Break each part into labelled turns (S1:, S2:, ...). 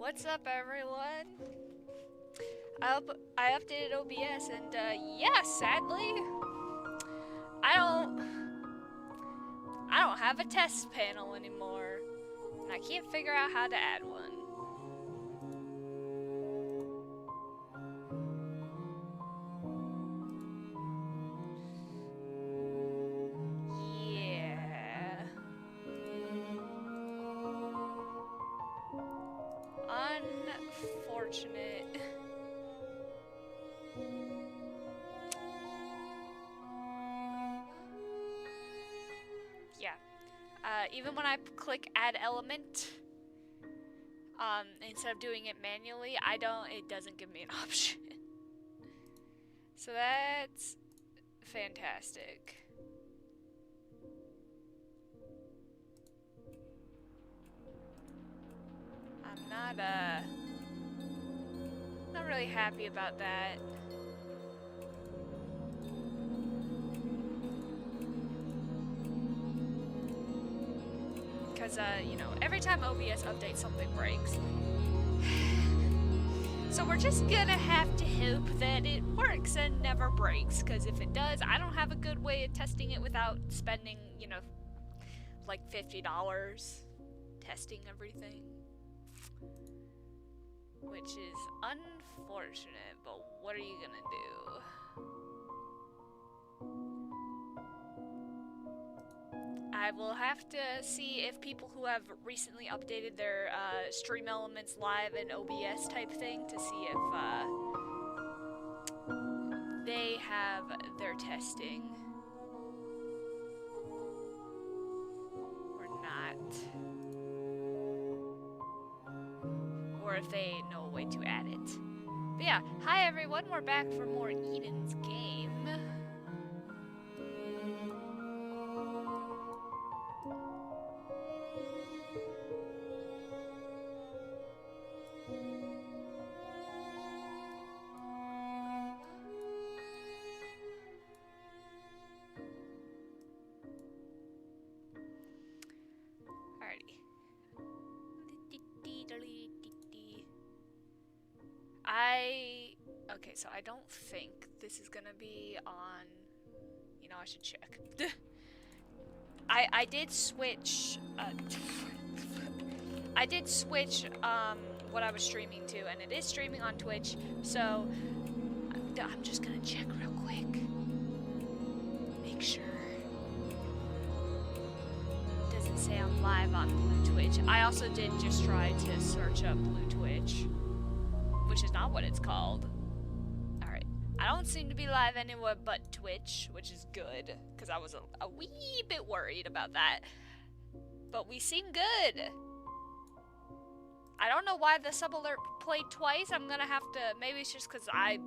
S1: What's up, everyone? I updated OBS, and yeah, sadly, I don't have a test panel anymore, and I can't figure out how to add one. Yeah, unfortunate. Yeah. Even when I click add element, instead of doing it manually, it doesn't give me an option. So that's fantastic. I'm not really happy about that. Because, you know, every time OBS updates, something breaks. So we're just gonna have to hope that it works and never breaks, because if it does, I don't have a good way of testing it without spending, you know, like $50 testing everything. Which is unfortunate, but what are you gonna do? I will have to see if people who have recently updated their Stream Elements Live and OBS type thing to see if they have their testing or not. Or if they know a way to add it. But yeah, hi everyone, we're back for more Eden's Game. Alrighty. Okay, so I don't think this is gonna be on. You know, I should check. I did switch. I did switch what I was streaming to, and it is streaming on Twitch. So I'm just gonna check real quick. Make sure. It doesn't say I'm live on Blue Twitch. I also did just try to search up Blue Twitch, which is not what it's called. Alright. I don't seem to be live anywhere but Twitch, which is good, because I was a wee bit worried about that. But we seem good. I don't know why the sub alert played twice. I'm gonna have to, maybe it's just because I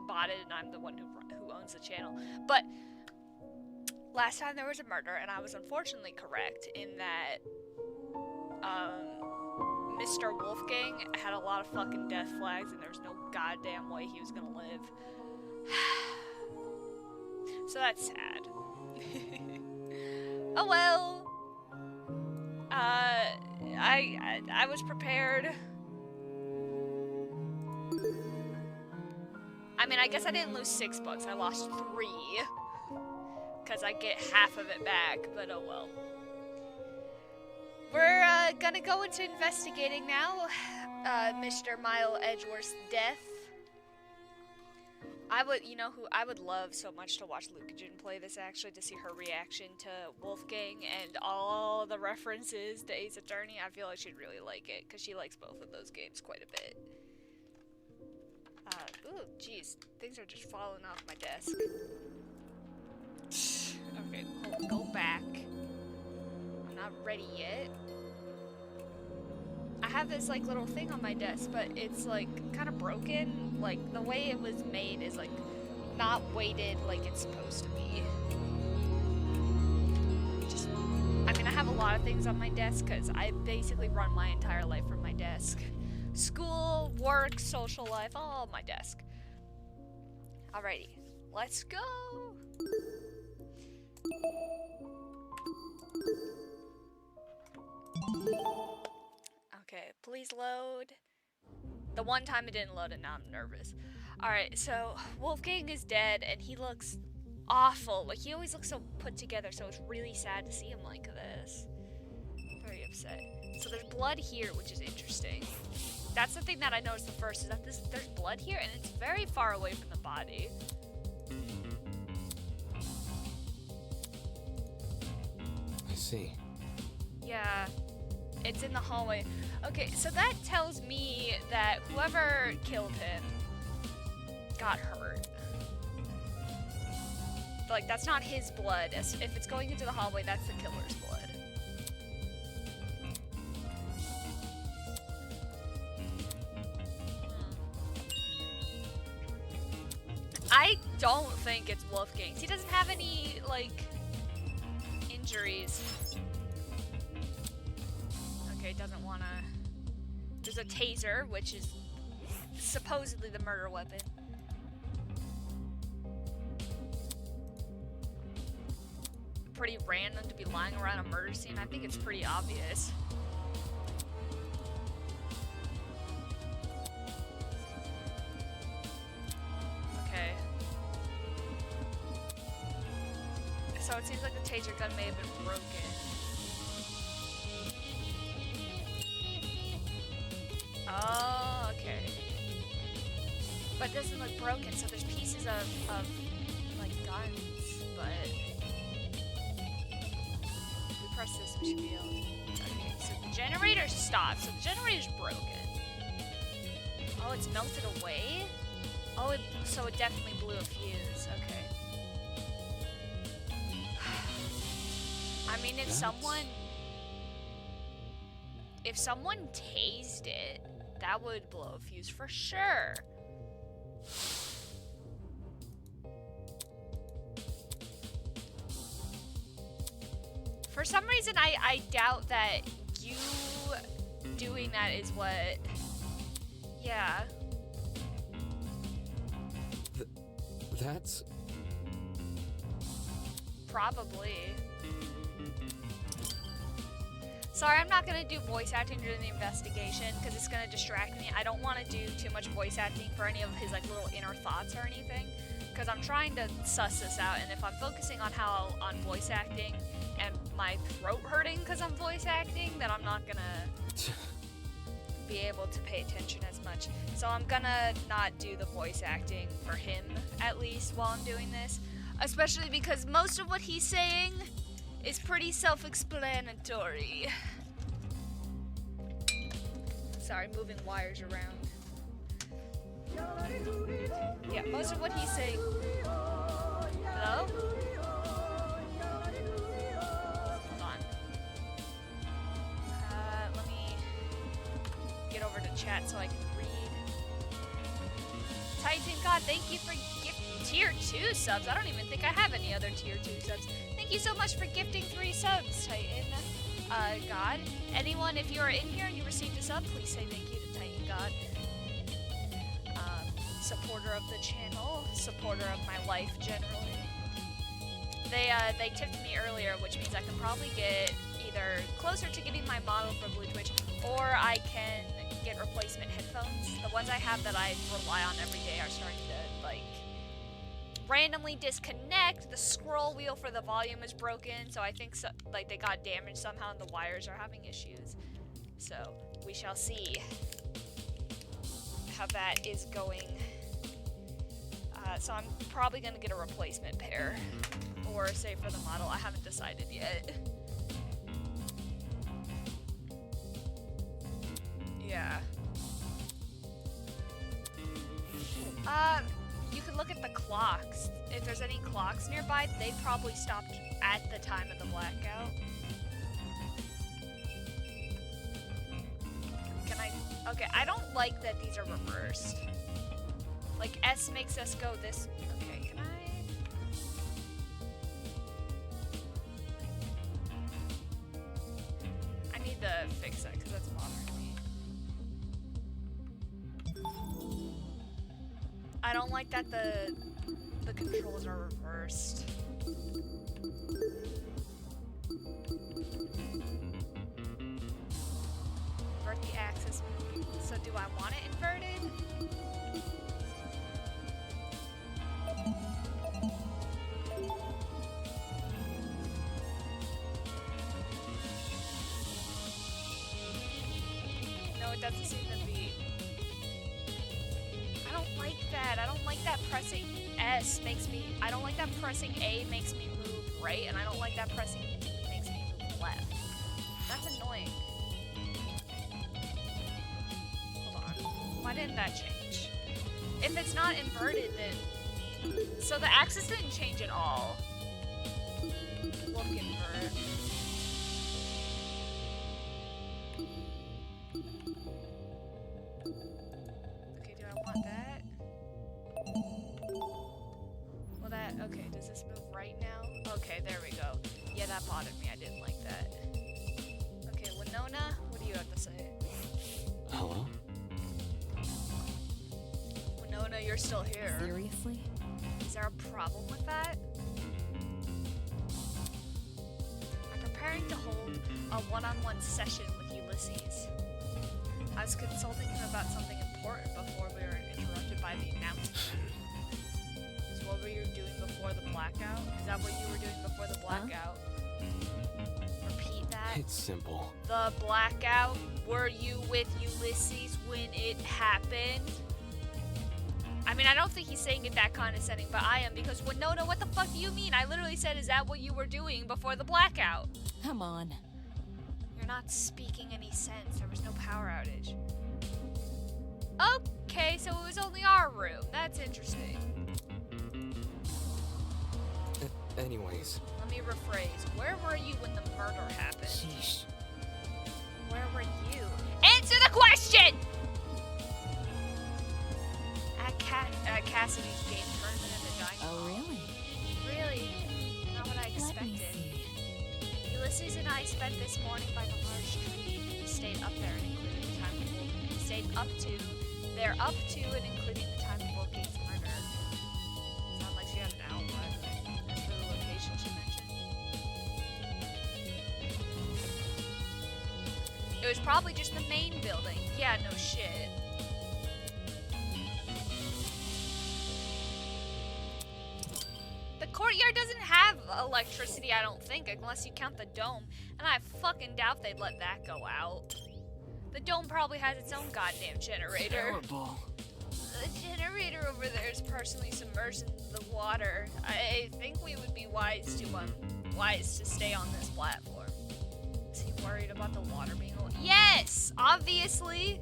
S1: bought it and I'm the one who owns the channel. But last time there was a murder, and I was unfortunately correct in that Mr. Wolfgang had a lot of fucking death flags, and there's no goddamn way he was gonna live. So that's sad. Oh well. I was prepared. I mean, I guess I didn't lose $6. I lost 3. Because I get half of it back, but oh well. We're gonna go into investigating now. Mr. Mile Edgeworth's death. I would love so much to watch Lucajun play this, actually, to see her reaction to Wolfgang and all the references to Ace Attorney. I feel like she'd really like it, because she likes both of those games quite a bit. Ooh, jeez. Things are just falling off my desk. Okay, go back. I'm not ready yet. I have this, like, little thing on my desk, but it's, like, kind of broken. Like, the way it was made is, like, not weighted like it's supposed to be. I mean, I have a lot of things on my desk, because I basically run my entire life from my desk. School, work, social life, all on my desk. Alrighty, let's go! Okay, please load. The one time it didn't load and now I'm nervous. Alright, so Wolfgang is dead and he looks awful. Like, he always looks so put together, so it's really sad to see him like this. Very upset. So there's blood here, which is interesting. That's the thing that I noticed the first, is that there's blood here and it's very far away from the body.
S2: I see.
S1: Yeah, it's in the hallway. Okay, so that tells me that whoever killed him got hurt. Like, that's not his blood. If it's going into the hallway, that's the killer's blood. I don't think it's Wolfgang's. He doesn't have any, like, injuries. Okay, doesn't wanna... There's a taser, which is supposedly the murder weapon. Pretty random to be lying around a murder scene. I think it's pretty obvious. Okay. So it seems like the taser gun may have been broken. Oh, okay. But it doesn't look broken, so there's pieces of like, guns, but... If we press this, we should be able to... Okay, so the generator stopped, so the generator's broken. Oh, it's melted away? Oh, so it definitely blew a fuse, okay. I mean, if someone tased it, that would blow a fuse for sure. For some reason, I doubt that you doing that is what... Yeah.
S2: That's...
S1: Probably. Sorry, I'm not gonna do voice acting during the investigation because it's gonna distract me. I don't want to do too much voice acting for any of his like little inner thoughts or anything, because I'm trying to suss this out. And if I'm focusing on voice acting and my throat hurting because I'm voice acting, then I'm not gonna be able to pay attention as much. So I'm gonna not do the voice acting for him, at least while I'm doing this, especially because most of what he's saying is pretty self-explanatory. Sorry, moving wires around. Yeah, most of what he's saying... Hello? Hold on. Let me get over to chat so I can read. Titan God, thank you for tier 2 subs. I don't even think I have any other tier 2 subs. Thank you so much for gifting 3 subs, Titan God. Anyone, if you are in here and you received a sub, please say thank you to Titan God. Supporter of the channel, supporter of my life generally. They tipped me earlier, which means I can probably get either closer to getting my model for Blue Twitch, or I can get replacement headphones. The ones I have that I rely on every day are starting to, like, randomly disconnect. The scroll wheel for the volume is broken, so I think like they got damaged somehow and the wires are having issues. So we shall see how that is going. So I'm probably gonna get a replacement pair or save for the model. I haven't decided yet. Yeah. You can look at the clocks. If there's any clocks nearby, they probably stopped at the time of the blackout. Can I... Okay, I don't like that these are reversed. Like, S makes us go this... Okay, can I need to fix that, because that's bothering me. I don't like that the controls are reversed. invert the axis. So do I want it inverted? No, it doesn't seem to be. I don't like that. I don't like that pressing S makes me. I don't like that pressing A makes me move right, and I don't like that pressing D makes me move left. That's annoying. Hold on. Why didn't that change? If it's not inverted, then. So the axis didn't change at all. Look invert. Okay, do I want that? Well, that. Okay, does this move right now? Okay, there we go. Yeah, that bothered me. I didn't like that. Okay, Winona, what do you have to say?
S2: Hello?
S1: Winona, you're still here.
S3: Seriously?
S1: Is there a problem with that? I'm preparing to hold a one-on-one session with Ulysses. I was consulting him about something important before we were interrupted by the announcement. So what were you doing before the blackout? Is that what you were doing before the blackout? Repeat that.
S2: It's simple.
S1: The blackout. Were you with Ulysses when it happened? I mean, I don't think he's saying it that condescending, but I am, because Winona, what the fuck do you mean? I literally said, is that what you were doing before the blackout?
S3: Come on.
S1: You're not speaking any sense. There was no power outage. Okay, so it was only our room. That's interesting.
S2: Anyways.
S1: Let me rephrase. Where were you when the murder happened?
S2: Sheesh.
S1: Where were you? Answer the question! At Cassidy's game tournament in the dining
S3: Oh,
S1: hall.
S3: really?
S1: Really? Not what I
S3: Let me
S1: expected.
S3: see.
S1: Ulysses and I spent this morning by the large tree. We stayed up there and included the time of Wolf. Stayed up to. They're up to and including the time of Wolfgate's murder. Sounds like she had an outlet. As for the location she mentioned. It was probably just the main building. Yeah, no shit. The courtyard doesn't have electricity, I don't think, unless you count the dome. And I fucking doubt they'd let that go out. The dome probably has its own goddamn generator.
S2: Terrible.
S1: The generator over there is partially submerged in the water. I think we would be wise to stay on this platform. Is he worried about the water being low? Yes! Obviously!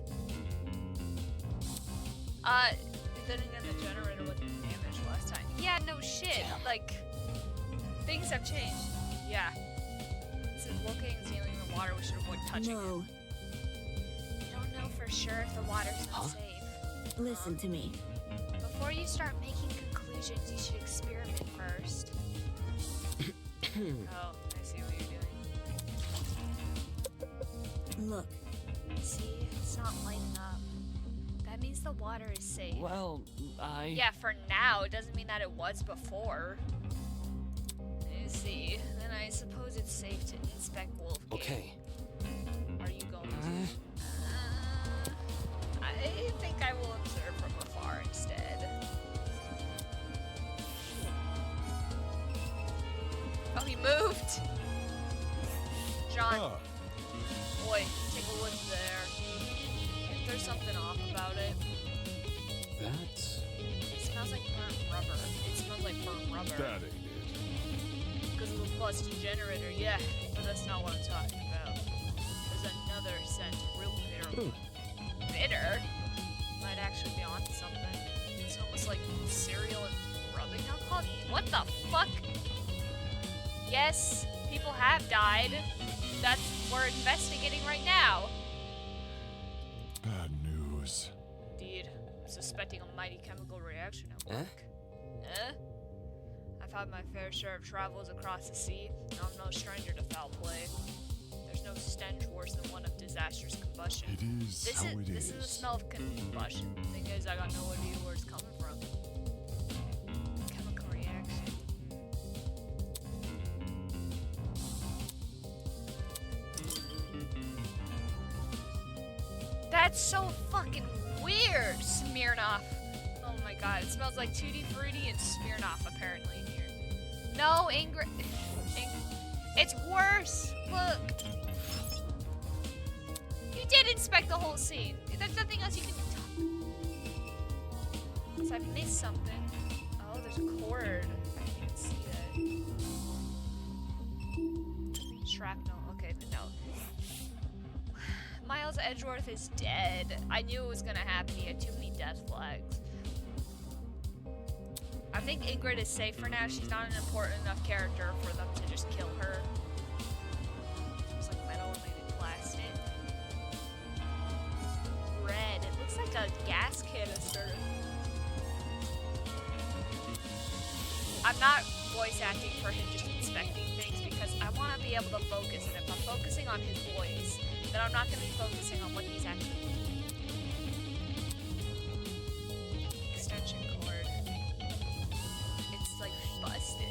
S1: Then again, the generator wasn't damaged last time. Yeah, no shit.
S2: Damn.
S1: Like, things have changed. Yeah. Since locating and sealing the water, we should avoid touching it.
S3: No,
S1: You don't know for sure if the water's unsafe.
S3: listen to me.
S1: Before you start making conclusions, you should experiment first. Oh, I see what you're doing.
S3: Look,
S1: See, it's not lighting up. That means the water is safe.
S2: Well,
S1: Yeah, for now. It doesn't mean that it was before. You see, then I suppose it's safe to inspect Wolfgate.
S2: Okay.
S1: Are you going to? I think I will observe from afar instead. Oh, he moved! John, boy, take a look there. If there's something off about it.
S2: That's...
S1: It smells like burnt rubber. It smells like burnt rubber.
S4: That ain't it.
S1: Because of the busted generator, yeah. But that's not what I'm talking about. There's another scent, real bitter. Bitter? Might actually be onto something. It's almost like cereal and rubbing alcohol. What the fuck? Yes, people have died. That's what we're investigating right now.
S4: Bad news.
S1: Indeed. I'm suspecting a mighty chemical reaction at work. I've had my fair share of travels across the sea, and I'm no stranger to foul play. There's no stench worse than one of disastrous combustion.
S4: It is
S1: This
S4: how
S1: is
S4: it
S1: this is the smell of combustion. Thing is, I got no idea where it's coming from. Chemical reaction. That's so fucking weird, Smirnoff. Oh my god, it smells like Tutti Frutti and Smirnoff apparently in here. No, Ingrid. It's worse. Look. You did inspect the whole scene. There's nothing else you can do. Unless I missed something. Oh, there's a cord. I didn't even see that. Shrapnel. Okay, but no. Miles Edgeworth is dead. I knew it was gonna happen. He had too many death flags. I think Ingrid is safe for now. She's not an important enough character for them to just kill her. It's like metal or maybe plastic. Red. It looks like a gas canister. I'm not voice acting for him just inspecting things because I want to be able to focus, and if I'm focusing on his voice, then I'm not going to be focusing on what he's actually doing. Extension cord. It's like busted.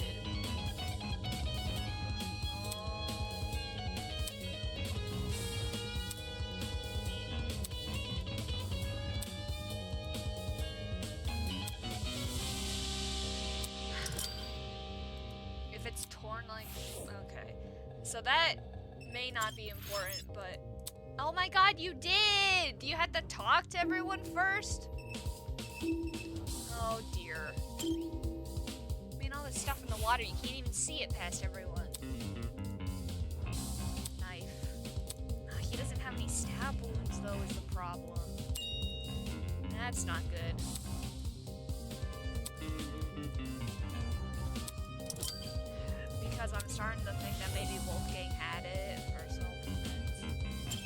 S1: If it's torn like, okay. So that may not be important, but oh my god, you did! You had to talk to everyone first? Oh dear. I mean, all this stuff in the water, you can't even see it past everyone. Knife. He doesn't have any stab wounds, though, is the problem. That's not good. Because I'm starting to think that maybe Wolfgang had it for self-defense.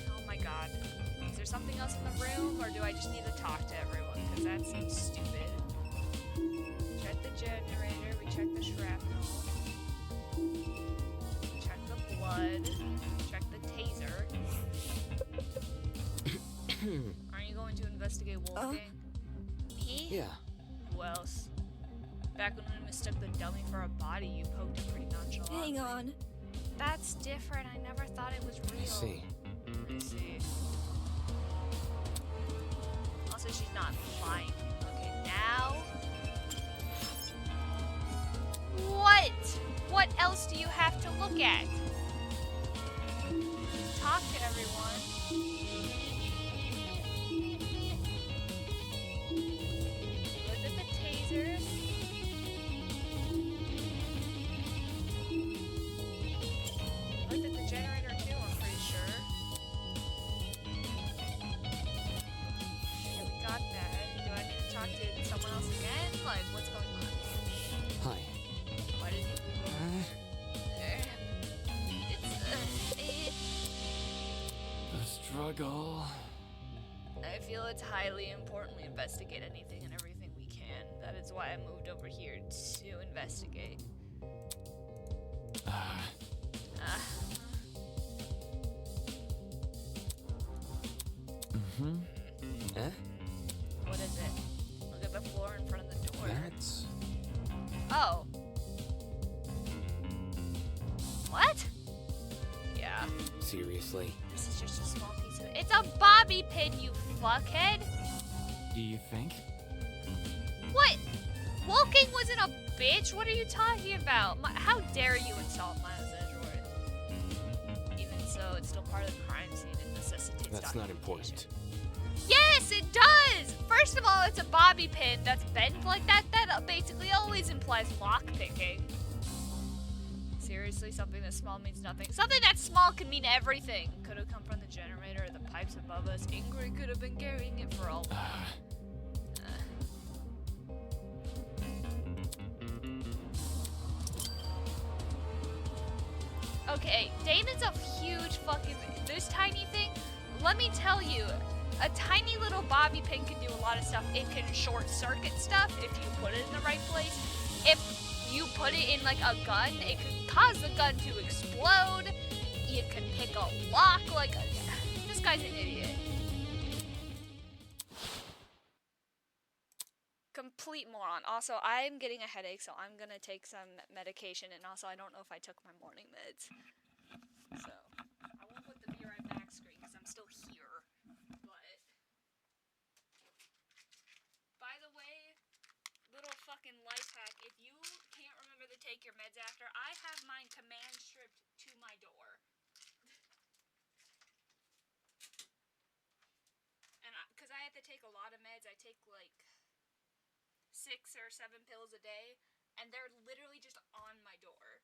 S1: Oh my god. Is there something else in the room, or do I just need to talk to everyone? Because that seems stupid. Check the generator, we check the shrapnel. Check the blood. Check the taser. Aren't you going to investigate Wolfgang? Me?
S2: Yeah.
S1: Who else? Back when we mistook the dummy for a body, you poked it pretty nonchalantly.
S3: Hang on.
S1: That's different. I never thought it was real.
S2: I see.
S1: I see. Also, she's not lying. Okay, now... What? What else do you have to look at? Talk to everyone. Look at the taser. Looked at the generator too, I'm pretty sure. Okay, we got that. Do I need to talk to someone else again? Like, what's going on?
S2: Hi.
S1: Why did you move over here?
S2: The struggle.
S1: I feel it's highly important we investigate anything and everything we can. That is why I moved over here to investigate.
S2: Eh?
S1: What is it? Look at the floor in front of the door.
S2: That's...
S1: Oh. What? Yeah.
S2: Seriously?
S1: This is just a small piece of it. It's a bobby pin, you fuckhead!
S5: Do you think?
S1: What? Wolfgang wasn't a bitch? What are you talking about? How dare you insult Miles Edgeworth? Even so, it's still part of the crime scene and necessitates
S2: That's not
S1: documentation.
S2: important.
S1: Yes, it does! First of all, it's a bobby pin that's bent like that. That basically always implies lockpicking. Seriously, something that small means nothing. Something that small can mean everything. Could have come from the generator or the pipes above us. Ingrid could have been carrying it for all we know. Okay, Damon's a huge fucking... This tiny thing, let me tell you, a tiny little bobby pin can do a lot of stuff. It can short circuit stuff if you put it in the right place. If you put it in like a gun, it could cause the gun to explode. You can pick a lock like a... This guy's an idiot. Complete moron. Also, I'm getting a headache, so I'm gonna take some medication, and also I don't know if I took my morning meds. So, I won't put the Be Right Back screen because I'm still here. But by the way, little fucking life hack, if you can't remember to take your meds after, I have mine command stripped to my door. And because I have to take a lot of meds, I take like 6 or 7 pills a day, and they're literally just on my door.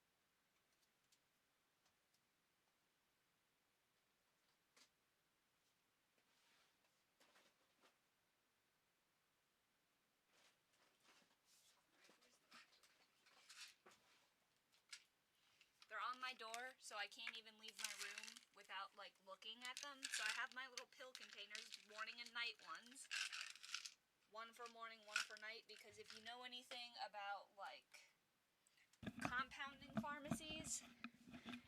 S1: They're on my door, so I can't even leave my room without, like, looking at them. So I have my little pill containers, morning and night ones. One for morning, one for night, because if you know anything about, like, compounding pharmacies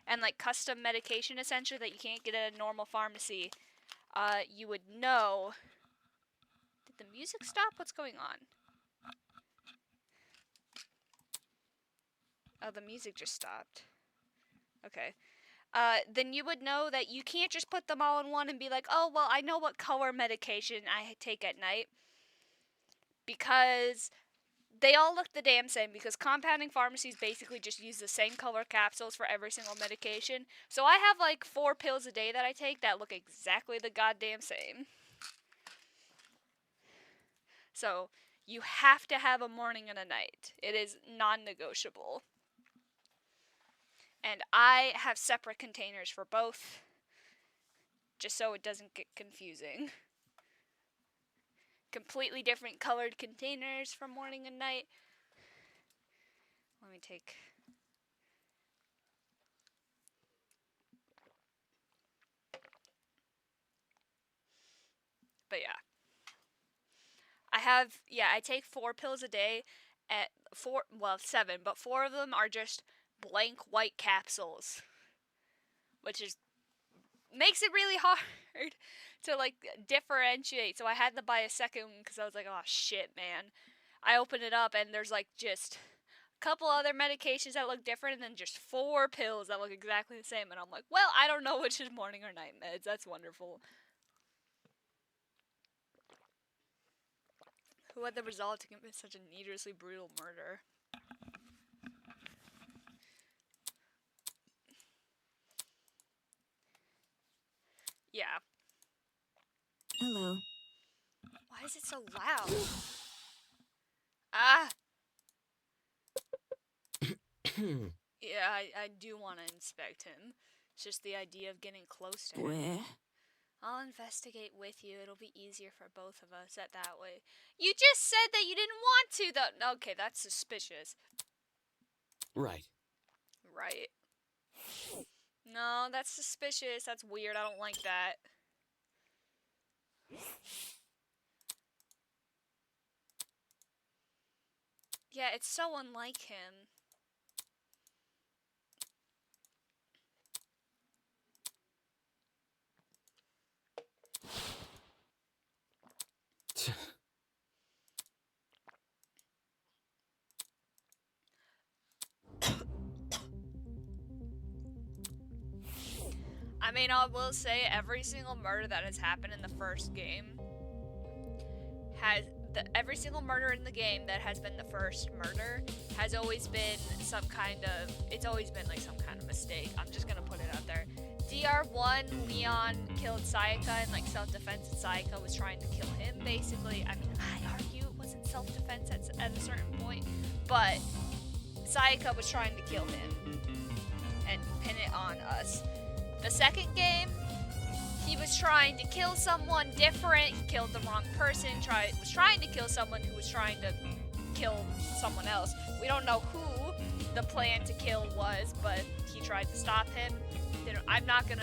S1: and, like, custom medication, essentially, that you can't get at a normal pharmacy, you would know... Did the music stop? What's going on? Oh, the music just stopped. Okay. Then you would know that you can't just put them all in one and be like, oh, well, I know what color medication I take at night. Because they all look the damn same. Because compounding pharmacies basically just use the same color capsules for every single medication. So I have like 4 pills a day that I take that look exactly the goddamn same. So you have to have a morning and a night. It is non-negotiable. And I have separate containers for both, just so it doesn't get confusing. Completely different colored containers for morning and night. Let me take... But yeah. I take 4 pills a day at 7, but 4 of them are just blank white capsules, which makes it really hard to like differentiate. So I had to buy a second one because I was like, oh shit, man. I opened it up and there's like just a couple other medications that look different and then just 4 pills that look exactly the same, and I'm like, well, I don't know which is morning or night meds. That's wonderful. Who had the resolve to commit such a needlessly brutal murder? Yeah.
S3: Hello.
S1: Why is it so loud? Ah! Yeah, I do want to inspect him. It's just the idea of getting close to him.
S3: Where?
S1: I'll investigate with you. It'll be easier for both of us that way. You just said that you didn't want to, though. Okay, that's suspicious.
S2: Right.
S1: Right. No, that's suspicious. That's weird. I don't like that. Yeah, it's so unlike him. I mean, I will say every single murder that has happened in the first game every single murder in the game that has been the first murder has always been it's always been like some kind of mistake. I'm just gonna put it out there. DR1, Leon killed Sayaka in like self-defense, and Sayaka was trying to kill him basically. I mean, I argue it wasn't self-defense at a certain point, but Sayaka was trying to kill him and pin it on us. The second game, he was trying to kill someone different. He killed the wrong person. Was trying to kill someone who was trying to kill someone else. We don't know who the plan to kill was, but he tried to stop him. I'm not gonna,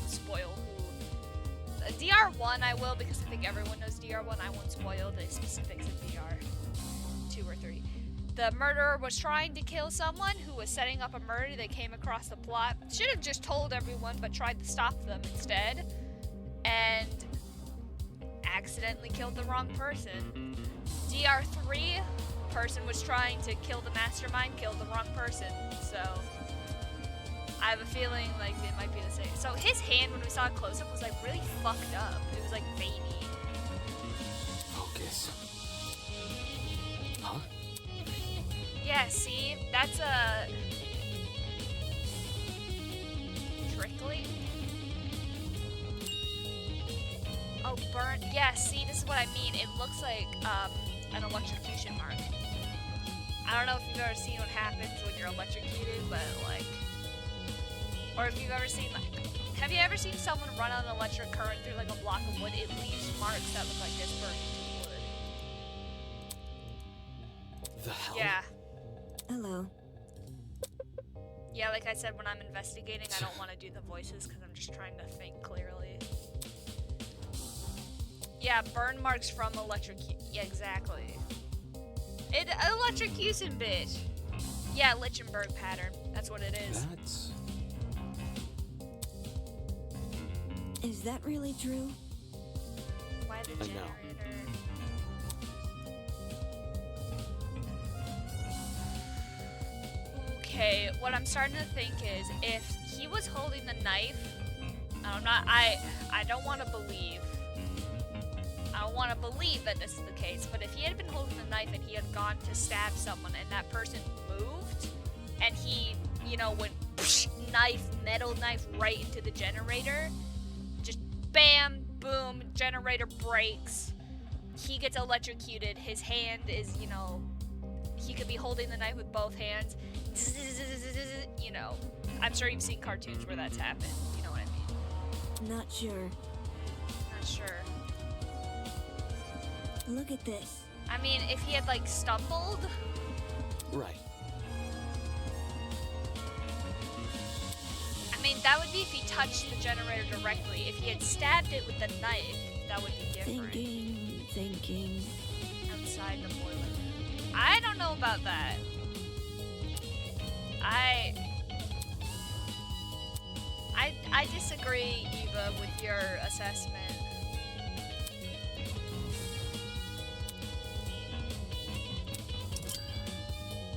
S1: spoil who. DR1 I will, because I think everyone knows DR1. I won't spoil the specifics of DR2 or 3. The murderer was trying to kill someone who was setting up a murder. They came across the plot. Should have just told everyone, but tried to stop them instead. And accidentally killed the wrong person. DR3 person was trying to kill the mastermind, killed the wrong person. So, I have a feeling like it might be the same. So his hand, when we saw it close up, was like really fucked up. It was like veiny.
S2: Focus. Huh?
S1: Yeah, see? That's a... trickling? Oh, burn. Yeah, see, this is what I mean. It looks like an electrocution mark. I don't know if you've ever seen what happens when you're electrocuted, but like... Or if you've ever seen, like... Have you ever seen someone run on an electric current through like a block of wood? It leaves marks that look like this burning into wood.
S2: The hell?
S1: Yeah.
S3: Hello.
S1: Yeah, like I said, when I'm investigating, I don't want to do the voices because I'm just trying to think clearly. Yeah, burn marks from yeah, exactly. Electrocution, bitch. Yeah, Lichtenberg pattern. That's what it is.
S2: That's...
S3: Is that really true?
S1: Why the
S2: No.
S1: generator? Okay, what I'm starting to think is if he was holding the knife, I don't want to believe. I don't want to believe that this is the case, but if he had been holding the knife and he had gone to stab someone and that person moved, and he, you know, went metal knife right into the generator, just bam, boom, generator breaks, he gets electrocuted, his hand is, you know, he could be holding the knife with both hands, you know, I'm sure you've seen cartoons where that's happened, you know what I mean?
S3: Not sure.
S1: Not sure.
S3: Look at this.
S1: I mean, if he had, like, stumbled...
S2: Right.
S1: I mean, that would be if he touched the generator directly. If he had stabbed it with the knife, that would be different.
S3: Thinking.
S1: Outside the boiler room. I don't know about that. I disagree, Eva, with your assessment.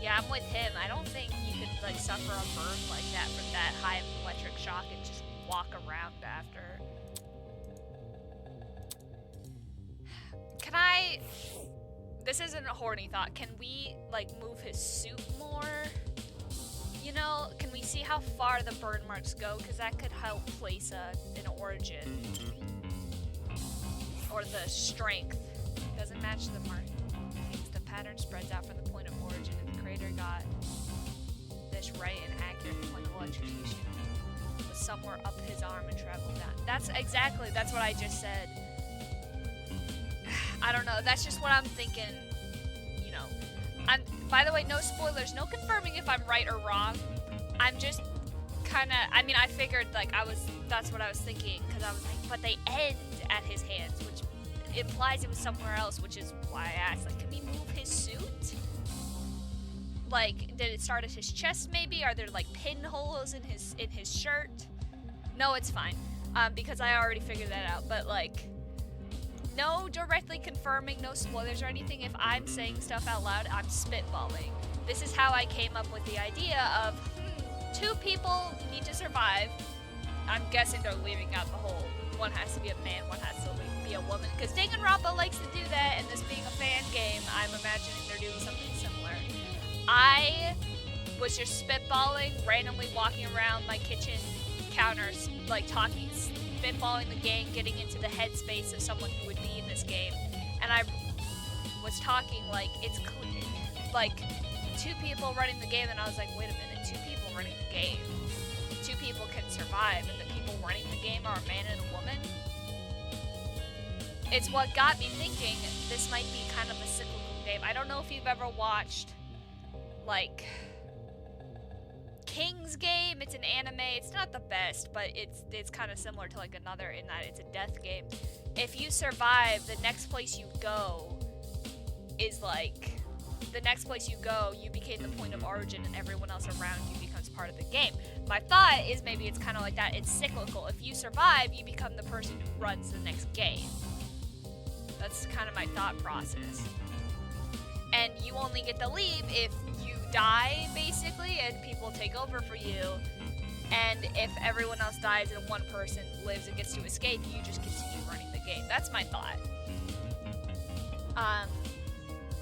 S1: Yeah, I'm with him. I don't think you could like suffer a burn like that from that high of electric shock and just walk around after. Can I... This isn't a horny thought. Can we like move his suit more? You know, can we see how far the burn marks go? Because that could help place an origin. Or the strength. Doesn't match the mark. The pattern spreads out from the point of origin. If the creator got this right and accurate, the point of electrocution was somewhere up his arm and traveled down. That's what I just said. I don't know, that's just what I'm thinking, you know. By the way, no spoilers, no confirming if I'm right or wrong. I'm just kinda, I mean, I figured, like, that's what I was thinking, because I was like, but they end at his hands, which implies it was somewhere else, which is why I asked, like, can we move his suit? Like, did it start at his chest, maybe? Are there, like, pinholes in his shirt? No, it's fine, because I already figured that out, but, like, no directly confirming, no spoilers or anything. If I'm saying stuff out loud, I'm spitballing. This is how I came up with the idea of, two people need to survive. I'm guessing they're leaving out the whole, one has to be a man, one has to be a woman, because Danganronpa likes to do that, and this being a fan game, I'm imagining they're doing something similar. I was just spitballing, randomly walking around my kitchen counters, like talking, spitballing the game, getting into the headspace of someone who would be in this game, and I was talking like it's clear, like 2 people running the game, and I was like, wait a minute, 2 people running the game, 2 people can survive, and the people running the game are a man and a woman. It's what got me thinking this might be kind of a cyclical game. I don't know if you've ever watched like King's Game. It's an anime. It's not the best, but it's kind of similar to like another in that it's a death game. If you survive, the next place you go is like the next place you go, you became the point of origin, and everyone else around you becomes part of the game. My thought is maybe it's kind of like that. It's cyclical. If you survive, you become the person who runs the next game. That's kind of my thought process. And you only get to leave if you die, basically, and people take over for you. and if everyone else dies and one person lives and gets to escape, you just continue running the game. That's my thought.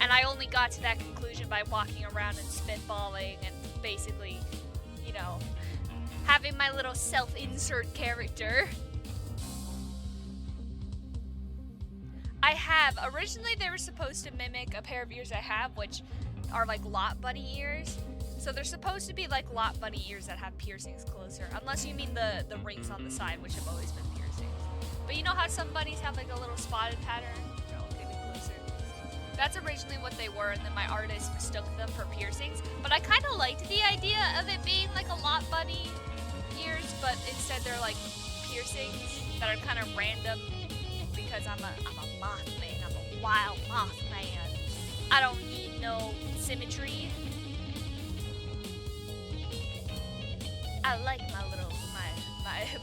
S1: And I only got to that conclusion by walking around and spitballing and basically, you know, having my little self-insert character. Originally they were supposed to mimic a pair of ears I have, which are like Lot Bunny ears. So they're supposed to be like Lot Bunny ears that have piercings closer. Unless you mean the rings on the side, which have always been piercings. But you know how some bunnies have like a little spotted pattern? They're a little bit closer. That's originally what they were, and then my artist mistook them for piercings. But I kind of liked the idea of it being like a Lot Bunny ears, but instead they're like piercings that are kind of random because I'm a Mothman. I'm a wild Mothman. I don't need no symmetry. I like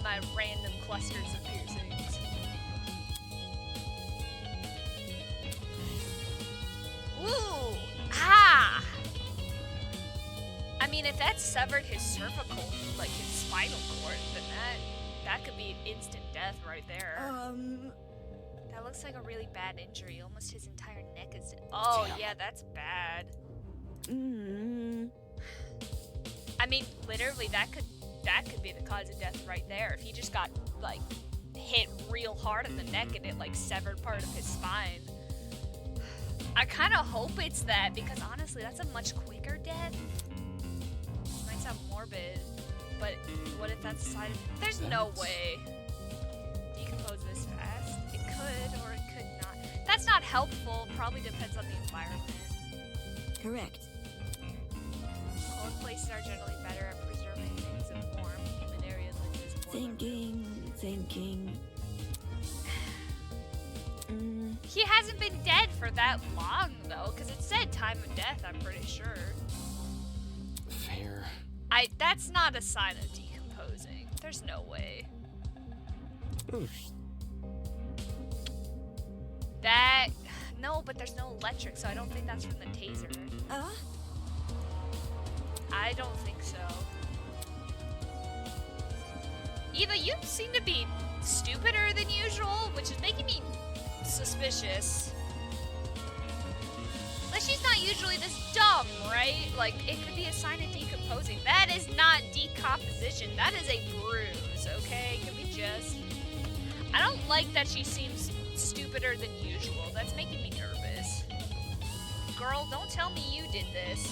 S1: my random clusters of piercings. Ooh! Ah! I mean, if that severed his cervical, like his spinal cord, then that could be instant death right there. That looks like a really bad injury. Almost his entire neck is... Oh,
S2: Damn.
S1: yeah, that's bad.
S3: Mm.
S1: I mean, literally, that could be the cause of death right there. If he just got, like, hit real hard in the neck and it, like, severed part of his spine. I kind of hope it's that, because honestly, that's a much quicker death. Might sound morbid, but what if that's a side effect? There's no way. Decompose this fast. It could, or it could not. That's not helpful. Probably depends on the environment.
S3: Correct.
S1: Cold places are generally better at preserving things in warm, humid areas like this.
S3: Thinking.
S1: He hasn't been dead for that long, though, because it said time of death, I'm pretty sure.
S2: Fair.
S1: That's not a sign of decomposing. There's no way. No, but there's no electric, so I don't think that's from the taser. I don't think so. Eva, you seem to be stupider than usual, which is making me suspicious. Like, she's not usually this dumb, right? Like, it could be a sign of decomposing. That is not decomposition. That is a bruise, okay? Can we just... I don't like that she seems stupider than usual. That's making me nervous. Girl, don't tell me you did this.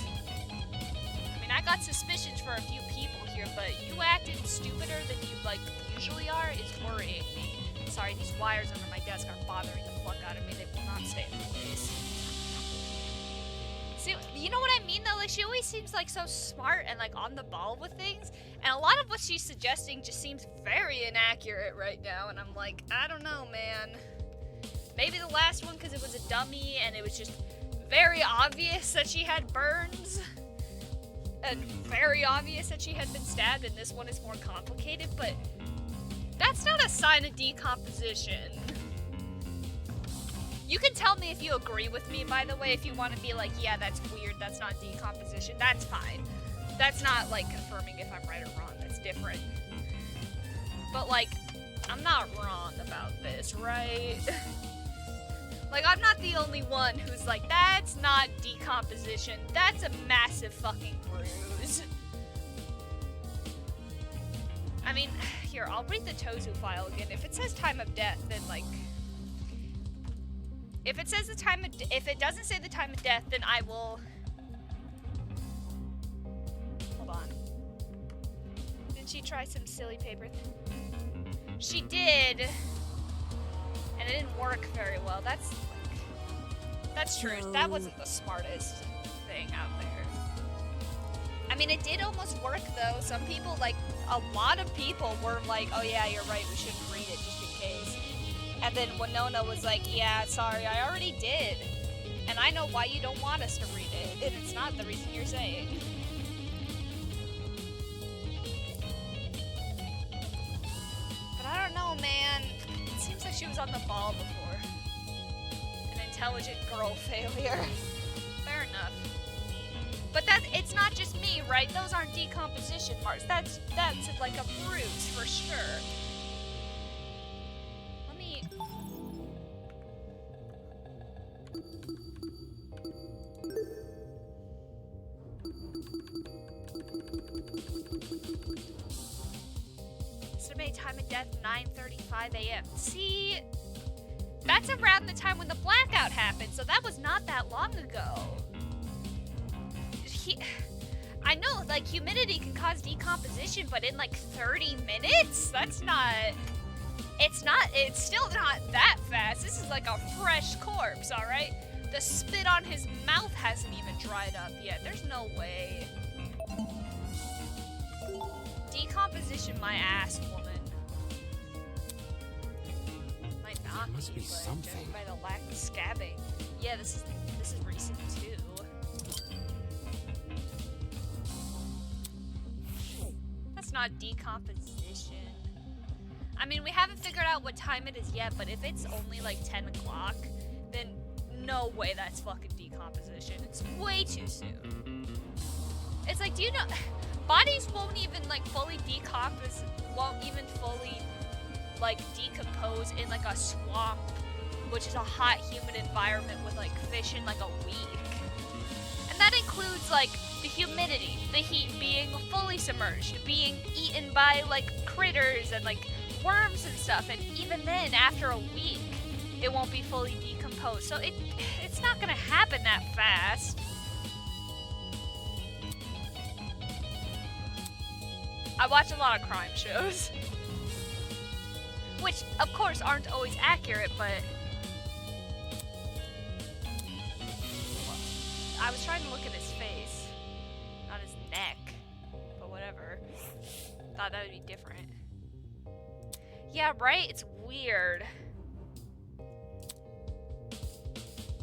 S1: I mean, I got suspicions for a few people here, but you acting stupider than you, like, usually are is worrying me. Sorry, these wires under my desk are bothering the fuck out of me. They will not stay in place. See, you know what I mean, though? Like, she always seems, like, so smart and, like, on the ball with things. And a lot of what she's suggesting just seems very inaccurate right now. And I'm like, I don't know, man. Maybe the last one because it was a dummy and it was just very obvious that she had burns. And very obvious that she had been stabbed, and this one is more complicated, but that's not a sign of decomposition. You can tell me if you agree with me, by the way, if you want to be like, yeah, that's weird, that's not decomposition, that's fine. That's not, like, confirming if I'm right or wrong, that's different. But, like, I'm not wrong about this, right? Like, I'm not the only one who's like, that's not decomposition, that's a massive fucking bruise. I mean, here, I'll read the Tozu file again. If it says time of death, then, like... If it says the time of... If it doesn't say the time of death, then I will... Hold on. Did she try some silly paper She did. And it didn't work very well. That's true. That wasn't the smartest thing out there. I mean, it did almost work, though. Some people, like, a lot of people were like, oh yeah, you're right, we shouldn't read it just in case. And then Winona was like, yeah, sorry, I already did. And I know why you don't want us to read it. And it's not the reason you're saying. But I don't know, man. It seems like she was on the ball before. An intelligent girl failure. Fair enough. But it's not just me, right? Those aren't decomposition marks. That's like a bruise for sure. Let me... Estimated time of death, 9:35 a.m. See, that's around the time when the blackout happened, so that was not that long ago. I know, like, humidity can cause decomposition, but in like 30 minutes? That's not... It's still not that fast. This is like a fresh corpse, alright? The spit on his mouth hasn't even dried up yet. There's no way. Decomposition my ass, woman. Might not
S2: There must be
S1: but
S2: something.
S1: judging by the lack of scabbing. Yeah, this is recent too. That's not decomposition. I mean, we haven't figured out what time it is yet, but if it's only like 10 o'clock, then no way that's fucking decomposition. It's way too soon. It's like, do you know, bodies won't even like fully decompose, won't even fully like decompose in like a swamp, which is a hot, humid environment with like fish in like a week. And that includes like the humidity, the heat being fully submerged, being eaten by like critters and like worms and stuff, and even then after a week it won't be fully decomposed. So it's not gonna happen that fast. I watch a lot of crime shows, which of course aren't always accurate, but I was trying to look at his face, not his neck, but whatever. Thought that would be different. Yeah, right? It's weird.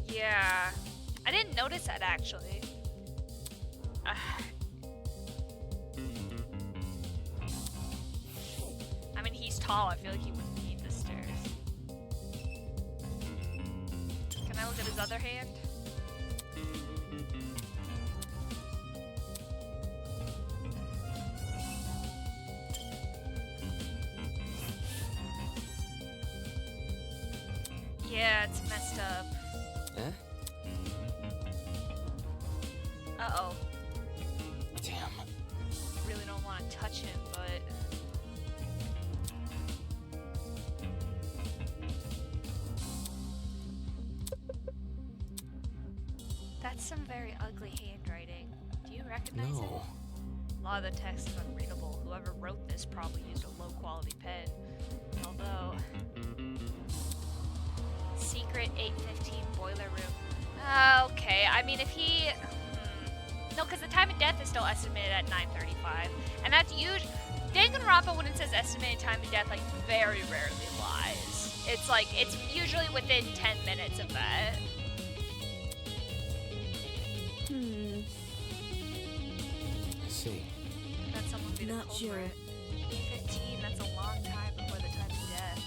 S1: Yeah. I didn't notice that, actually. I mean, he's tall. I feel like he wouldn't need the stairs. Can I look at his other hand? Yeah, it's messed up.
S2: Eh?
S1: Uh-oh.
S2: Damn.
S1: Really don't want to touch him, but... That's some very ugly handwriting. Do you recognize it?
S2: No.
S1: A lot of the text is unreadable. Whoever wrote this probably used a low-quality pen. Although... Secret 815 boiler room. Okay, I mean if he... No, because the time of death is still estimated at 9:35. And that's usually... Danganronpa, when it says estimated time of death, like, very rarely lies. It's like, it's usually within 10 minutes of that.
S2: I see.
S1: That someone be the
S3: Not sure.
S1: culprit. 8:15, that's a long time before the time of death.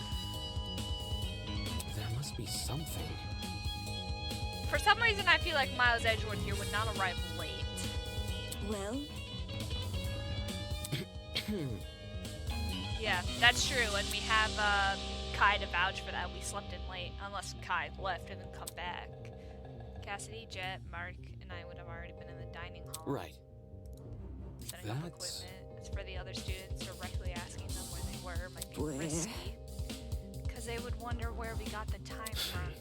S2: There must be something.
S1: For some reason, I feel like Miles Edgeworth here would not arrive late.
S3: Well,
S1: Yeah, that's true, and we have Kai to vouch for that. We slept in late, unless Kai left and then come back. Cassidy, Jet, Mark, and I would have already been in the dining hall.
S2: Right.
S1: Setting up
S2: That's-
S1: equipment. As for the other students, directly asking them where they were might be
S3: Where?
S1: risky. Because they would wonder where we got the time from.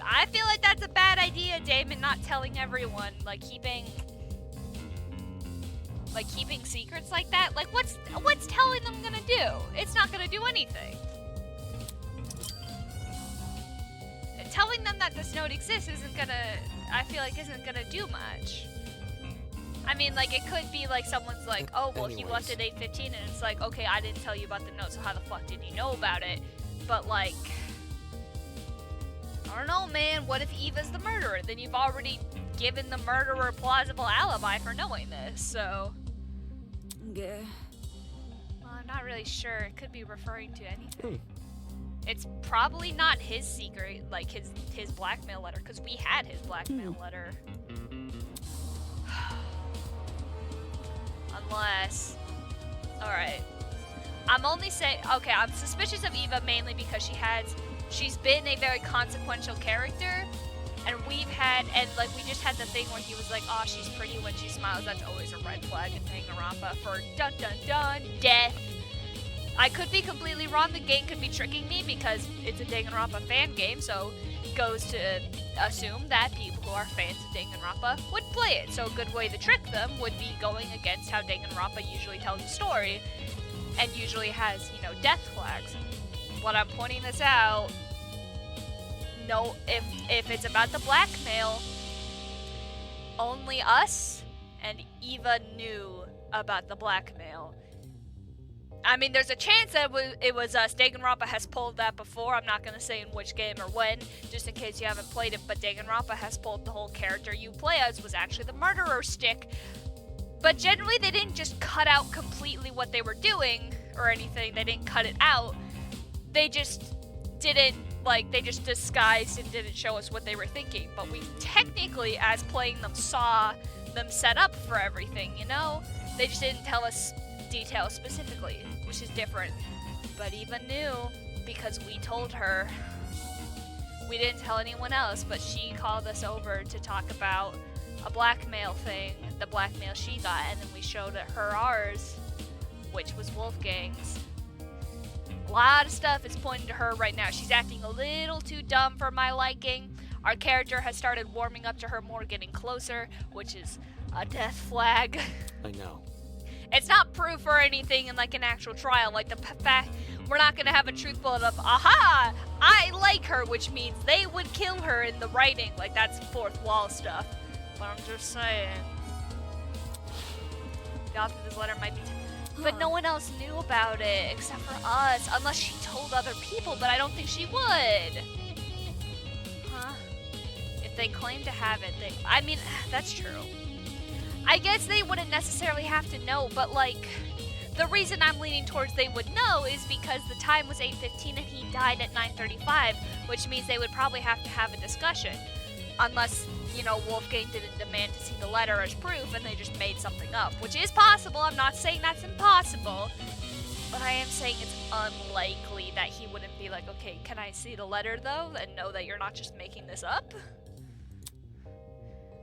S1: I feel like that's a bad idea, Damon, not telling everyone, like keeping secrets like that. Like what's telling them gonna do? It's not gonna do anything. Telling them that this note exists isn't gonna do much. I mean, like, it could be like someone's like, oh, well, he left at 8:15, and it's like, okay, I didn't tell you about the note, so how the fuck did you know about it? But, like, I don't know, man, what if Eva's the murderer? Then you've already given the murderer a plausible alibi for knowing this, so...
S3: yeah.
S1: Well, I'm not really sure. It could be referring to anything. It's probably not his secret, like his blackmail letter, because we had his blackmail letter. unless... Alright. I'm only saying... Okay, I'm suspicious of Eva mainly because she's been a very consequential character. And we've had... And, like, we just had the thing where he was like, oh, she's pretty when she smiles. That's always a red flag in Danganronpa for dun-dun-dun, death. I could be completely wrong. The game could be tricking me because it's a Danganronpa fan game, so it goes to assume that people who are fans of Danganronpa would play it. So a good way to trick them would be going against how Danganronpa usually tells a story and usually has, you know, death flags. When I'm pointing this out, no, if it's about the blackmail, only us and Eva knew about the blackmail. I mean, there's a chance that it was us. Danganronpa has pulled that before. I'm not going to say in which game or when, just in case you haven't played it, but Danganronpa has pulled the whole character you play as was actually the murderer stick. But generally, they didn't just cut out completely what they were doing or anything. They didn't cut it out. They just didn't, like, they just disguised and didn't show us what they were thinking. But we technically, as playing them, saw them set up for everything, you know? They just didn't tell us details specifically, which is different. But Eva knew because we told her. We didn't tell anyone else, but she called us over to talk about a blackmail thing, the blackmail she got, and then we showed her ours, which was Wolfgang's. A lot of stuff is pointing to her right now. She's acting a little too dumb for my liking. Our character has started warming up to her more, getting closer, which is a death flag.
S2: I know.
S1: It's not proof or anything in like an actual trial. Like the fact we're not gonna have a truth bullet of aha, I like her, which means they would kill her in the writing. Like that's fourth wall stuff. But I'm just saying, the author of this letter might be. But no one else knew about it except for us, unless she told other people. But I don't think she would. Huh? If they claim to have it, I mean, that's true. I guess they wouldn't necessarily have to know, but like, the reason I'm leaning towards they would know is because the time was 8:15 and he died at 9:35, which means they would probably have to have a discussion. Unless, you know, Wolfgang didn't demand to see the letter as proof and they just made something up, which is possible. I'm not saying that's impossible, but I am saying it's unlikely that he wouldn't be like, okay, can I see the letter though, and know that you're not just making this up?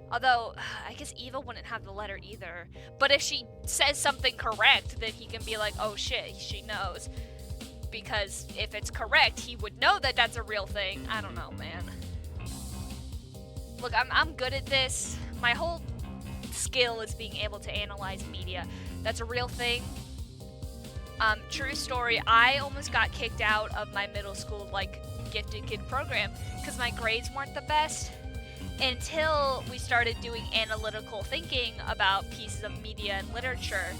S1: Although, I guess Eva wouldn't have the letter either. But if she says something correct, then he can be like, oh shit, she knows. Because if it's correct, he would know that that's a real thing. I don't know, man. Look, I'm good at this. My whole skill is being able to analyze media. That's a real thing. True story, I almost got kicked out of my middle school, like, gifted kid program. Because my grades weren't the best. Until we started doing analytical thinking about pieces of media and literature.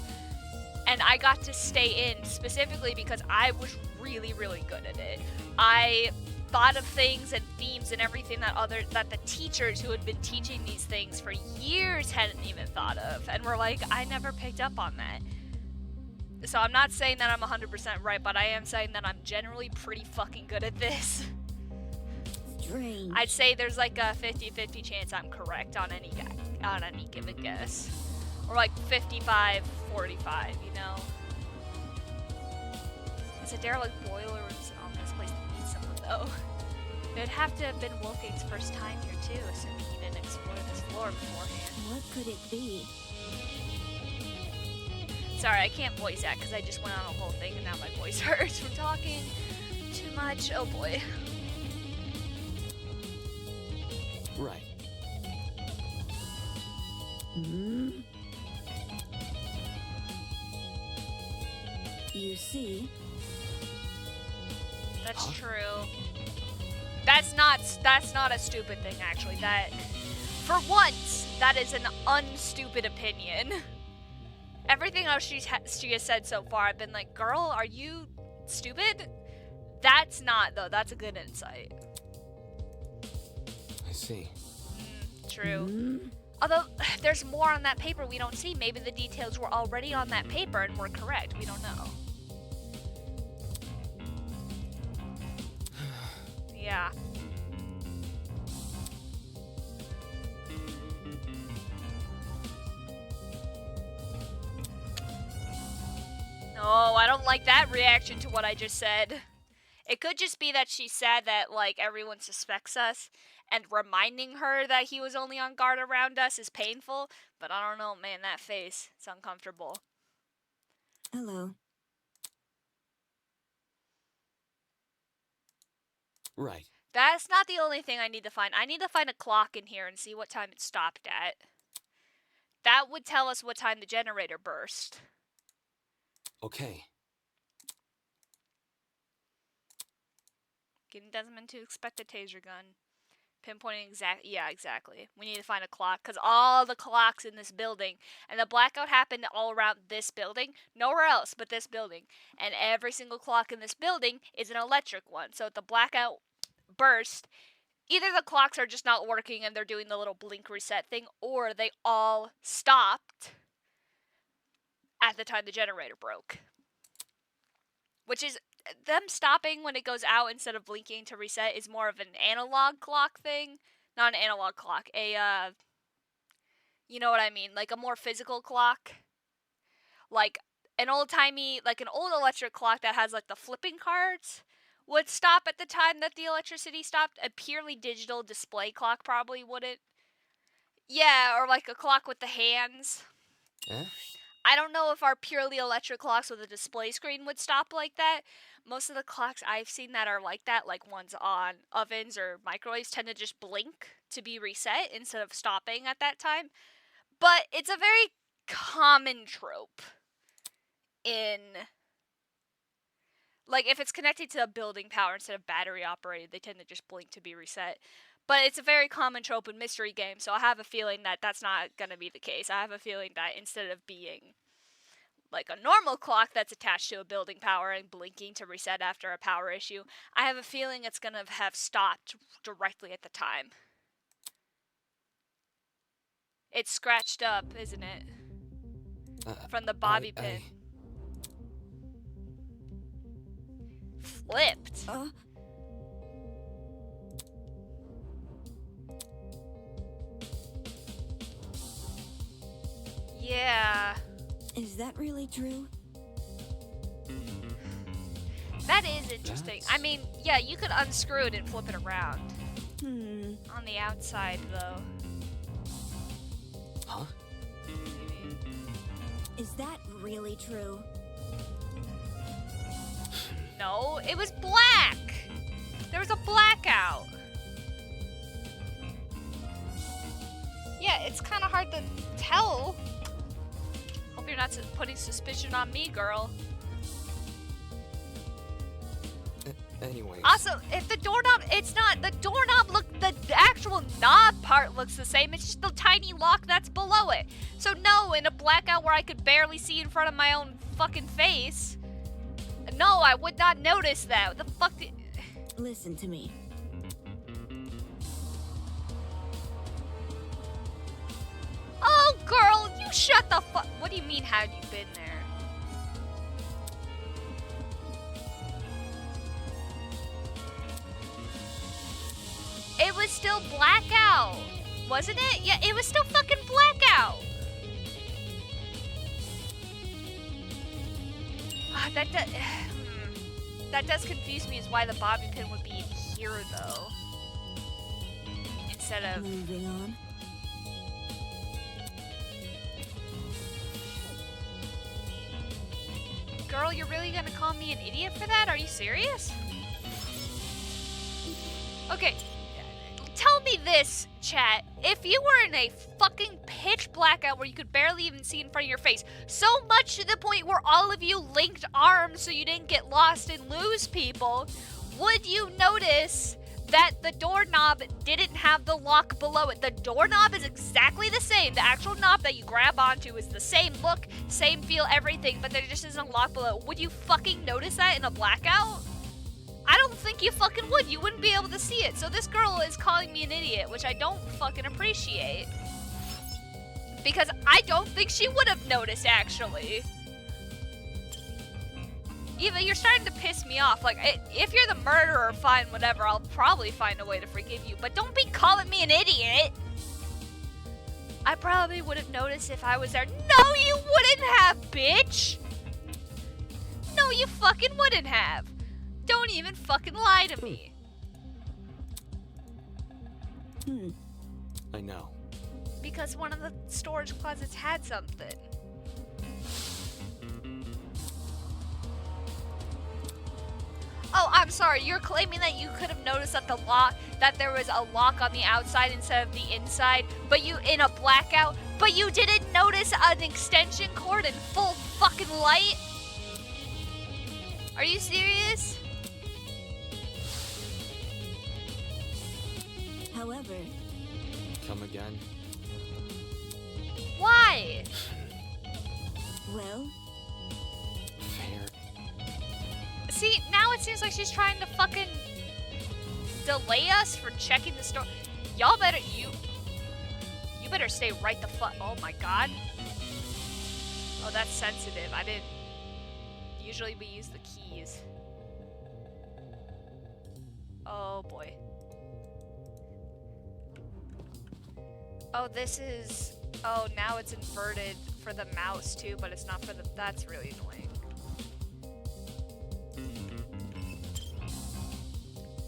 S1: And I got to stay in specifically because I was really, really good at it. I thought of things and themes and everything that the teachers who had been teaching these things for years hadn't even thought of. And we're like, I never picked up on that. So I'm not saying that I'm 100% right, but I am saying that I'm generally pretty fucking good at this.
S3: Strange.
S1: I'd say there's like a 50-50 chance I'm correct on any given guess. Or like 55-45, you know? Is a derelict boiler room an ominous place to meet someone though? It'd have to have been Wolfgang's first time here too, assuming he didn't explore this floor beforehand.
S3: What could it be?
S1: Sorry, I can't voice that because I just went on a whole thing and now my voice hurts from talking too much. Oh boy.
S2: Right.
S3: Hmm? You see?
S1: That's true. That's not a stupid thing, actually. That, for once, that is an unstupid opinion. Everything else she has said so far, I've been like, girl, are you stupid? That's not, though. That's a good insight.
S2: I see.
S1: True.
S3: Hmm?
S1: Although, there's more on that paper we don't see. Maybe the details were already on that paper and we're correct. We don't know. Yeah. I don't like that reaction to what I just said. It could just be that she's sad that, like, everyone suspects us, and reminding her that he was only on guard around us is painful, but I don't know, man, that face, it's uncomfortable.
S3: Hello.
S2: Right.
S1: That's not the only thing I need to find. I need to find a clock in here and see what time it stopped at. That would tell us what time the generator burst.
S2: Okay.
S1: Getting Desmond to expect a taser gun. Pinpointing exactly. We need to find a clock, because all the clocks in this building, and the blackout happened all around this building, nowhere else but this building. And every single clock in this building is an electric one. So if the blackout burst, either the clocks are just not working and they're doing the little blink reset thing, or they all stopped at the time the generator broke. Which is, them stopping when it goes out instead of blinking to reset is more of an analog clock thing. Not an analog clock, you know what I mean, like a more physical clock. Like an old-timey, like an old electric clock that has like the flipping cards would stop at the time that the electricity stopped. A purely digital display clock probably wouldn't. Yeah, or like a clock with the hands.
S2: Eh?
S1: I don't know if our purely electric clocks with a display screen would stop like that. Most of the clocks I've seen that are like that, like ones on ovens or microwaves, tend to just blink to be reset instead of stopping at that time. But it's a very common trope in, like, if it's connected to a building power instead of battery operated, they tend to just blink to be reset. But it's a very common trope in mystery games, so I have a feeling that that's not going to be the case. I have a feeling that instead of being like a normal clock that's attached to a building power and blinking to reset after a power issue, I have a feeling it's going to have stopped directly at the time. It's scratched up, isn't it? From the bobby pin. Flipped. Yeah.
S3: Is that really true?
S1: That is interesting. I mean, yeah, you could unscrew it and flip it around. On the outside, though.
S2: Huh?
S3: Is that really true?
S1: No, it was black! There was a blackout. Yeah, it's kind of hard to tell. Hope you're not putting suspicion on me, girl.
S2: Anyways.
S1: Also, if the doorknob, it's not, the doorknob the actual knob part looks the same, it's just the tiny lock that's below it. So no, in a blackout where I could barely see in front of my own fucking face, no, I would not notice that. What the fuck did...
S3: Listen to me.
S1: Oh, girl, you shut the fuck... What do you mean, had you been there? It was still blackout, wasn't it? Yeah, it was still fucking blackout. That does confuse me as why the bobby pin would be in here, though. Instead of...
S3: Moving on.
S1: Girl, you're really gonna call me an idiot for that? Are you serious? Okay. Tell me this, chat. If you were in a fucking pitch blackout where you could barely even see in front of your face, so much to the point where all of you linked arms so you didn't get lost and lose people, would you notice that the doorknob didn't have the lock below it? The doorknob is exactly the same. The actual knob that you grab onto is the same look, same feel, everything, but there just isn't a lock below it. Would you fucking notice that in a blackout? I don't think you fucking would. You wouldn't be able to see it. So this girl is calling me an idiot, which I don't fucking appreciate. Because I don't think she would have noticed, actually. Eva, you're starting to piss me off. Like, if you're the murderer, fine, whatever. I'll probably find a way to forgive you. But don't be calling me an idiot. I probably would have noticed if I was there. No, you wouldn't have, bitch. No, you fucking wouldn't have. Don't even fucking lie to me.
S2: I know.
S1: Because one of the storage closets had something. Oh, I'm sorry. You're claiming that you could have noticed that there was a lock on the outside instead of the inside, but you in a blackout, but you didn't notice an extension cord in full fucking light? Are you serious?
S3: However,
S2: Come again?
S1: Why?
S3: well,
S2: Fair.
S1: See, now it seems like she's trying to fucking delay us for checking the store. Y'all better, you better stay right the fuck. Oh my god. Oh, that's sensitive. I didn't. Usually we use the keys. Oh boy. Oh, this is. Oh, now it's inverted for the mouse too, but it's not for the. That's really annoying.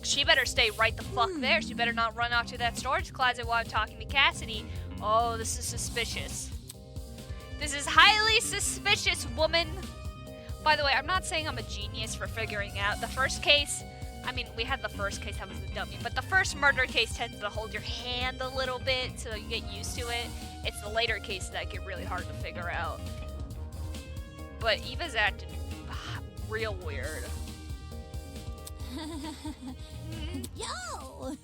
S1: She better stay right the fuck there. She better not run off to that storage closet while I'm talking to Cassidy. Oh, this is suspicious. This is highly suspicious, woman. By the way, I'm not saying I'm a genius for figuring out the first case. I mean, we had the first case that was the dummy, but the first murder case tends to hold your hand a little bit so you get used to it. It's the later cases that get really hard to figure out. But Eva's acting real weird.
S3: yo!
S1: Oh,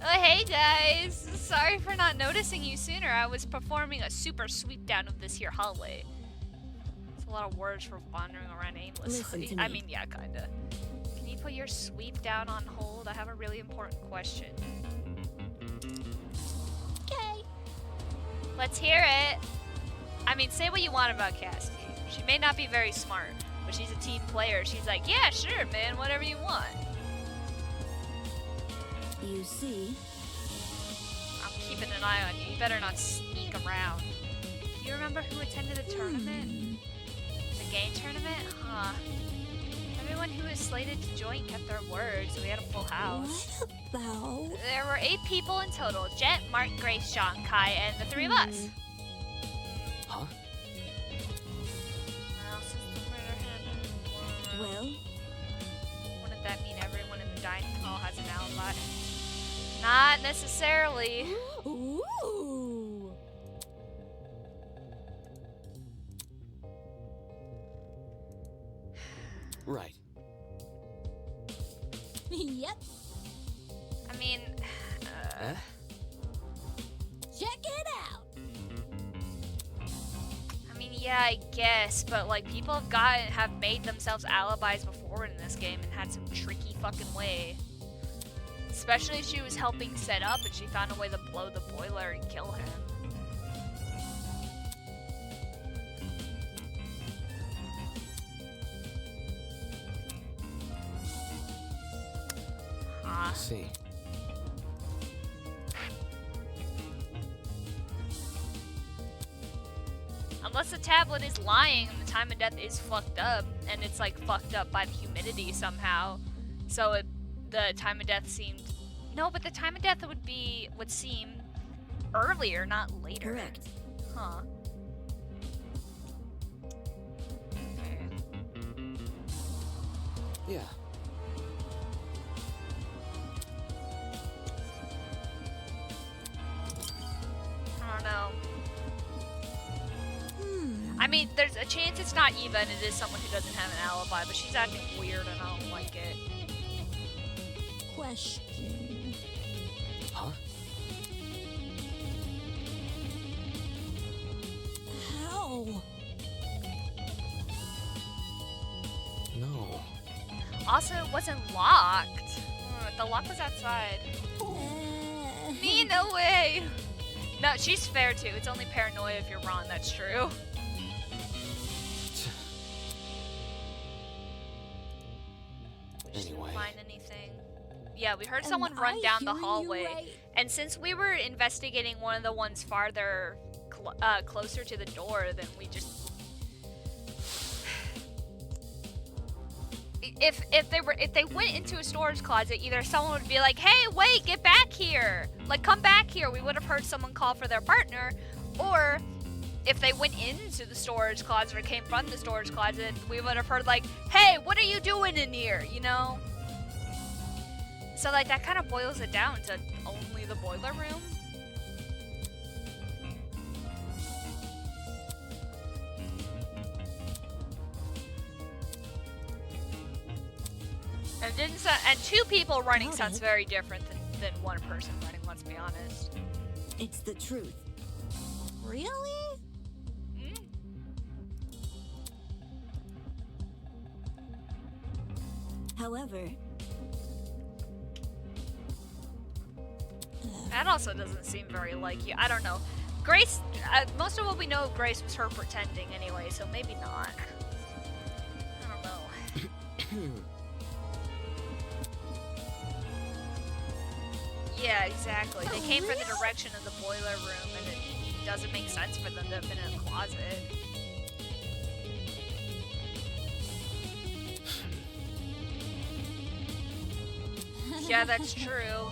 S1: hey guys! Sorry for not noticing you sooner. I was performing a super sweep down of this here hallway. It's a lot of words for wandering around aimlessly.
S3: Listen to
S1: I
S3: me.
S1: mean, yeah, kinda. Can you put your sweep down on hold? I have a really important question.
S3: Okay.
S1: Let's hear it. I mean, say what you want about Cassidy. She may not be very smart, but she's a team player. She's like, yeah, sure, man, whatever you want.
S3: You see,
S1: I'm keeping an eye on you. You better not sneak around. Do you remember who attended the tournament? The game tournament? Huh. Everyone who was slated to join kept their word, so we had a full house.
S3: what about?
S1: There were 8 people in total. Jet, Mark, Grace, Sean, Kai, and the 3 of us.
S2: Huh?
S1: Well, since the murder happened,
S3: Well,
S1: wouldn't that mean everyone in the dining hall has an alibi? Not necessarily.
S3: ooh.
S2: Right.
S3: Yep.
S1: I mean,
S2: Eh?
S3: Check it out.
S1: I mean, yeah, I guess, but like people have made themselves alibis before in this game and had some tricky fucking way. Especially if she was helping set up and she found a way to blow the boiler and kill him.
S2: I see.
S1: Unless the tablet is lying and the time of death is fucked up, and it's like fucked up by the humidity somehow. So the time of death seemed... No, but the time of death would seem earlier, not later.
S3: Correct.
S1: Huh. Okay.
S2: Yeah.
S1: I don't know. I mean, there's a chance it's not Eva and it is someone who doesn't have an alibi, but she's acting weird and I don't like it.
S3: Question.
S2: Huh?
S3: How?
S2: No.
S1: Also, it wasn't locked. The lock was outside. Me, no way. No, she's fair too. It's only paranoia if you're wrong, that's true. We just
S2: Anyway.
S1: didn't find anything. Yeah, we heard
S3: Am
S1: someone run
S3: I
S1: down the
S3: hearing you
S1: hallway.
S3: right?
S1: And since we were investigating one of the ones farther closer to the door, then we just... if they went into a storage closet, either someone would be like, "Hey, wait, get back here! Like, come back here!" We would have heard someone call for their partner, or if they went into the storage closet or came from the storage closet, we would have heard like, "Hey, what are you doing in here?" You know. So like that kind of boils it down to only the boiler room. And didn't and two people running sounds very different than one person running. Let's be honest.
S3: It's the truth. Really?
S1: Mm?
S3: However,
S1: That also doesn't seem very like you. I don't know. Grace, most of what we know of Grace was her pretending anyway, so maybe not. I don't know. Yeah, exactly. They came from the direction of the boiler room, and it doesn't make sense for them to have been in a closet. Yeah, that's true.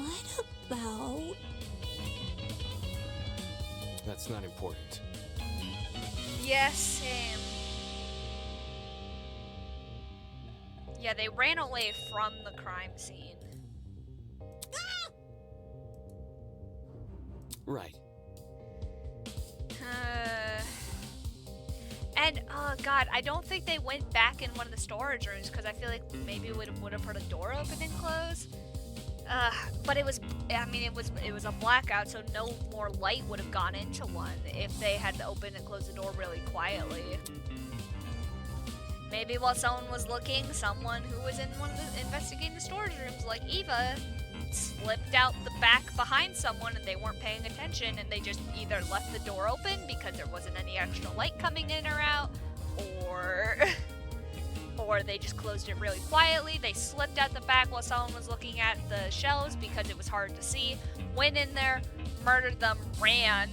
S3: what about...
S2: That's not important.
S1: Yes, same. Yeah, they ran away from the crime scene.
S2: Right.
S1: And oh god, I don't think they went back in one of the storage rooms because I feel like maybe we would have heard a door open and close. But it was, I mean, it was a blackout, so no more light would have gone into one if they had to open and close the door really quietly. Maybe while someone was looking, someone who was in one of the investigating the storage rooms, like Eva, slipped out the back behind someone and they weren't paying attention, and they just either left the door open because there wasn't any extra light coming in or out, or they just closed it really quietly. They slipped out the back while someone was looking at the shelves because it was hard to see, went in there, murdered them, ran,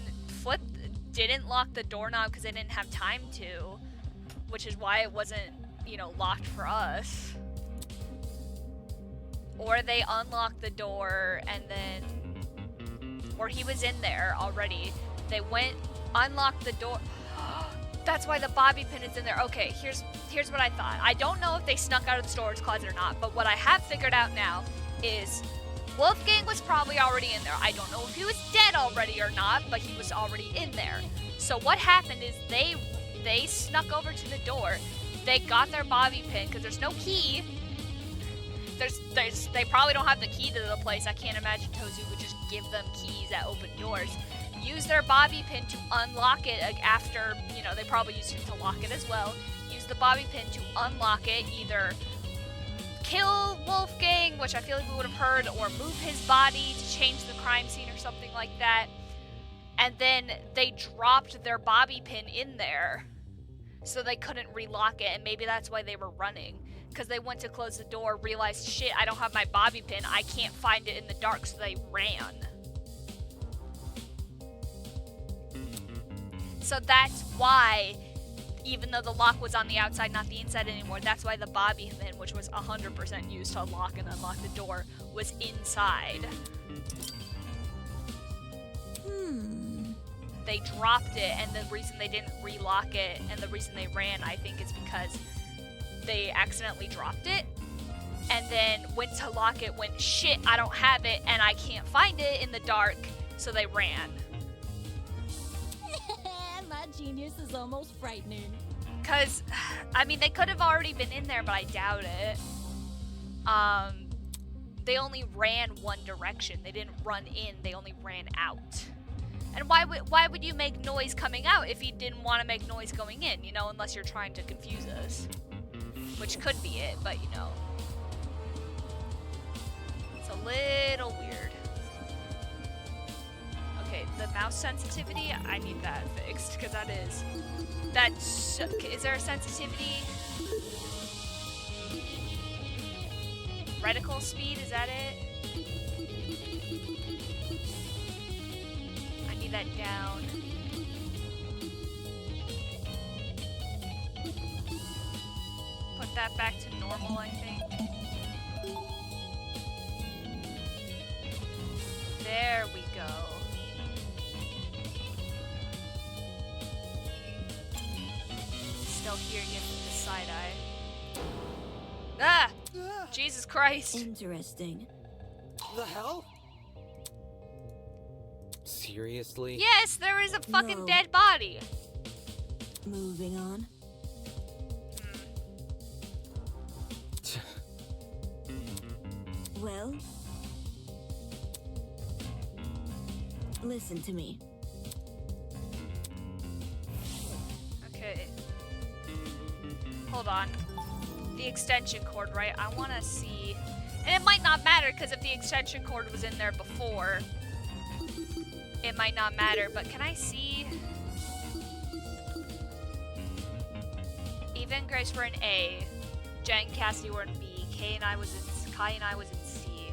S1: didn't lock the doorknob because they didn't have time to, which is why it wasn't, locked for us. Or they unlocked the door and then, or he was in there already. They went, unlocked the door. That's why the bobby pin is in there. Okay, here's what I thought. I don't know if they snuck out of the storage closet or not, but what I have figured out now is Wolfgang was probably already in there. I don't know if he was dead already or not, but he was already in there. So what happened is they snuck over to the door. They got their bobby pin because there's no key. They probably don't have the key to the place. I can't imagine Tozu would just give them keys that open doors. Use their bobby pin to unlock it after, they probably used it to lock it as well. Use the bobby pin to unlock it, either kill Wolfgang, which I feel like we would have heard, or move his body to change the crime scene or something like that. And then they dropped their bobby pin in there, so they couldn't relock it, and maybe that's why they were running. Because they went to close the door, realized, shit, I don't have my bobby pin, I can't find it in the dark, so they ran. So that's why, even though the lock was on the outside, not the inside anymore, that's why the bobby pin, which was 100% used to lock and unlock the door, was inside. They dropped it, and the reason they didn't relock it, and the reason they ran, I think, is because they accidentally dropped it, and then went to lock it, went, shit, I don't have it, and I can't find it in the dark, so they ran.
S3: My genius is almost frightening.
S1: Because, I mean, they could have already been in there, but I doubt it. They only ran one direction. They didn't run in, they only ran out. And why would you make noise coming out if you didn't want to make noise going in, unless you're trying to confuse us? Which could be it, but it's a little weird. Okay, the mouse sensitivity, I need that fixed, because is there a sensitivity? Reticle speed, is that it? that down. Put that back to normal, I think. There we go. Still here giving me the side eye. Ah! Jesus Christ.
S3: Interesting.
S2: The hell? Seriously?
S1: Yes, there is a fucking
S3: No.
S1: dead body.
S3: Moving on. Well, listen to me.
S1: Okay. Hold on. The extension cord, right? I want to see... And it might not matter, because if the extension cord was in there before, it might not matter. But can I see... Eva and Grace were in A. Jen and Cassie were in B. Kai and I was in C.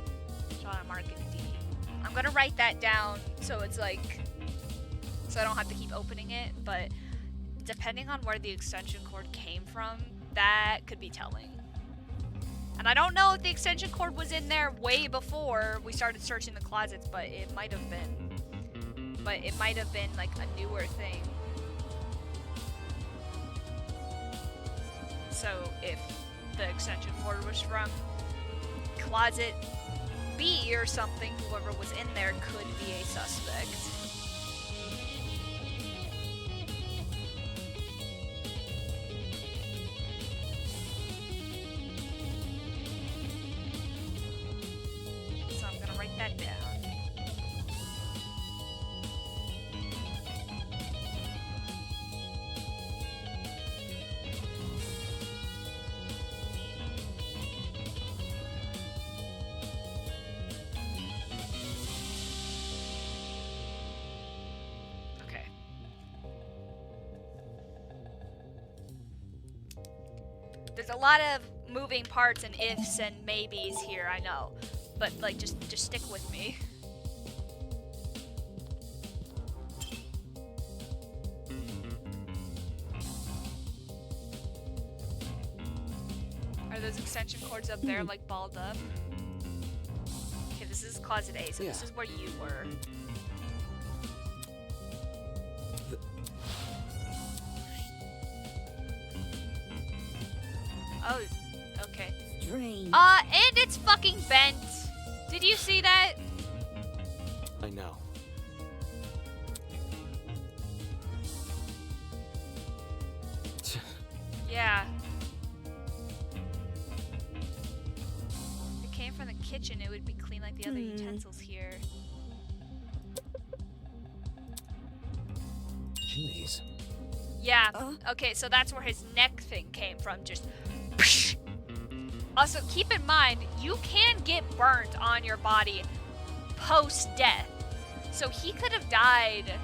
S1: Sean and Mark in D. I'm gonna write that down so it's like... So I don't have to keep opening it, but... Depending on where the extension cord came from, that could be telling. And I don't know if the extension cord was in there way before we started searching the closets, but it might have been. But it might have been like a newer thing. So if the extension cord was from closet B or something, whoever was in there could be a suspect. So I'm gonna write that down. Okay. There's a lot of moving parts and ifs and maybes here, I know. But like just stick with me. Are those extension cords up there like balled up? Okay, this is closet A, so this
S2: Yeah.
S1: is where you were. Oh, okay.
S3: Strange.
S1: And it's fucking bent. Did you see that?
S2: I know.
S1: Yeah. If it came from the kitchen, it would be clean like the other utensils here.
S2: Jeez.
S1: Yeah. Okay, so that's where his neck thing came from. Just. Also, keep in mind, you can get burnt on your body post-death. So he could have died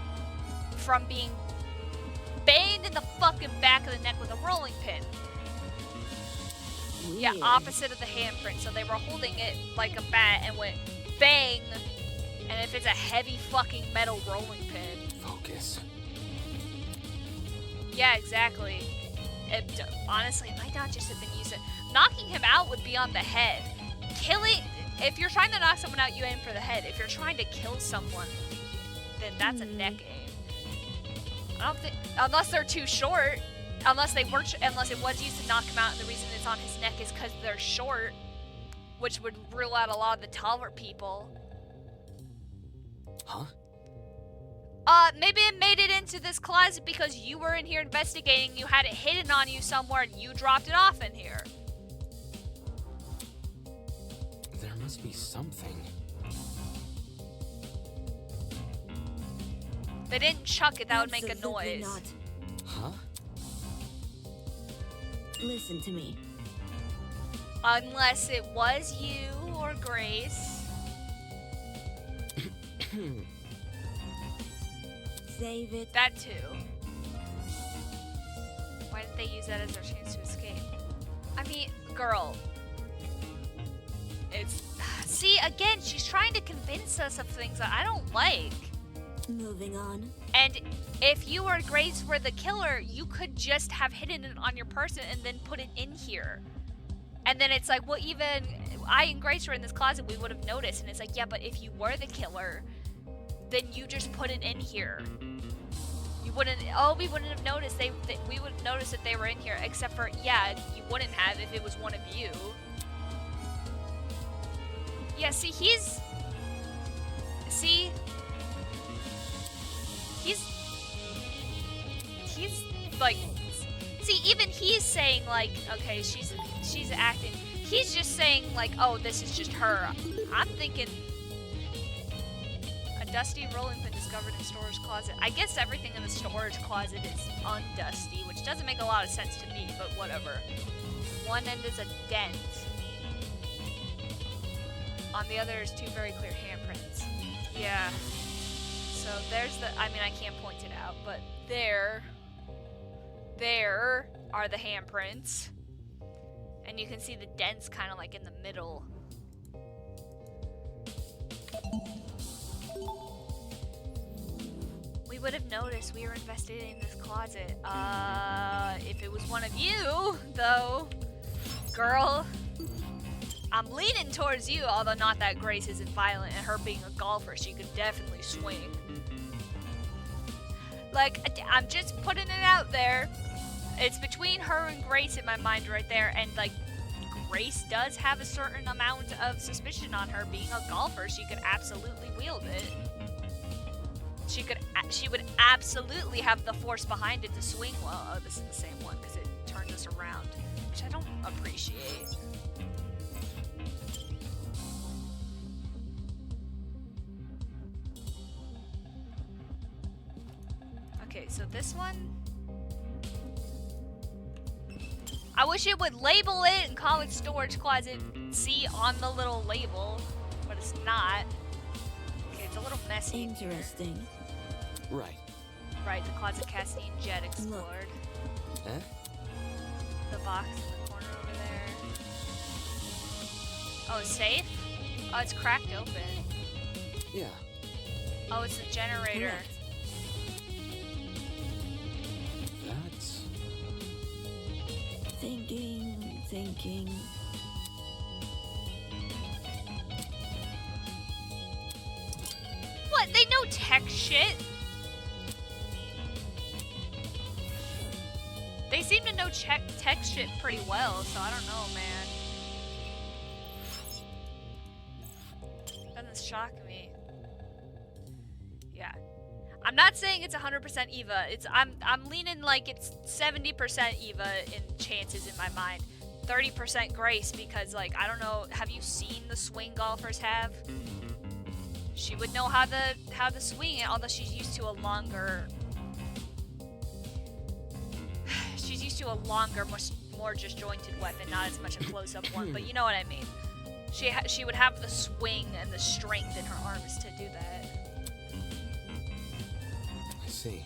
S1: from being banged in the fucking back of the neck with a rolling pin. Yeah,
S3: Weird.
S1: opposite of the handprint. So they were holding it like a bat and went bang. And if it's a heavy fucking metal rolling pin.
S2: Focus.
S1: Yeah, exactly. Honestly, it might not just have been used. Knocking him out would be on the head. Killing, if you're trying to knock someone out, you aim for the head. If you're trying to kill someone, then that's a neck aim. I don't think, unless they're too short, unless it was used to knock him out, and the reason it's on his neck is because they're short, which would rule out a lot of the taller people.
S2: Huh?
S1: Maybe it made it into this closet because you were in here investigating, you had it hidden on you somewhere, and you dropped it off in here.
S2: There must be something.
S1: If they didn't chuck it, that would make a
S3: Absolutely
S1: noise.
S3: Not.
S2: Huh?
S3: Listen to me.
S1: Unless it was you or Grace.
S3: Save it.
S1: That too. Why didn't they use that as their chance to escape? I mean, girl. It's... See, again, she's trying to convince us of things that I don't like.
S3: Moving on.
S1: And if you or Grace were the killer, you could just have hidden it on your person and then put it in here. And then it's like, well, even I and Grace were in this closet, we would have noticed. And it's like, yeah, but if you were the killer, then you just put it in here. You wouldn't, we wouldn't have noticed. We would have noticed that they were in here, except for, yeah, you wouldn't have if it was one of you. Yeah, see, he's like, see, even he's saying like, okay, she's acting. He's just saying like, oh, this is just her. I'm thinking a dusty rolling pin discovered in storage closet. I guess everything in the storage closet is undusty, which doesn't make a lot of sense to me, but whatever. One end is a dent. On the other is two very clear handprints. Yeah. So there's the, I mean, I can't point it out, but there are the handprints. And you can see the dents kind of like in the middle. We would have noticed we were investigating this closet. If it was one of you, though, girl, I'm leaning towards you, although not that Grace isn't violent, and her being a golfer, she could definitely swing. Like, I'm just putting it out there. It's between her and Grace in my mind right there, and like, Grace does have a certain amount of suspicion on her being a golfer. She could absolutely wield it. She would absolutely have the force behind it to swing well. Oh, this is the same one because it turns us around, which I don't appreciate. Okay, so this one, I wish it would label it and call it storage closet C on the little label, but it's not. Okay, it's a little messy.
S3: Interesting.
S2: Right.
S1: Right, the closet Cassidy and Jet explored.
S2: Eh?
S1: The box in the corner over there. Oh, it's safe? Oh, it's cracked open.
S2: Yeah.
S1: Oh, it's the generator.
S3: Correct.
S2: That's...
S3: Thinking.
S1: What? They know tech shit? They seem to know tech shit pretty well, so I don't know, man. Doesn't shock me. Yeah. I'm not saying it's 100% Eva. I'm leaning like it's 70% Eva in chances in my mind. 30% Grace because, like, I don't know, have you seen the swing golfers have? She would know how to swing it, although she's used to a longer more disjointed weapon, not as much a close-up one, but you know what I mean. She would have the swing and the strength in her arms to do that.
S2: I see.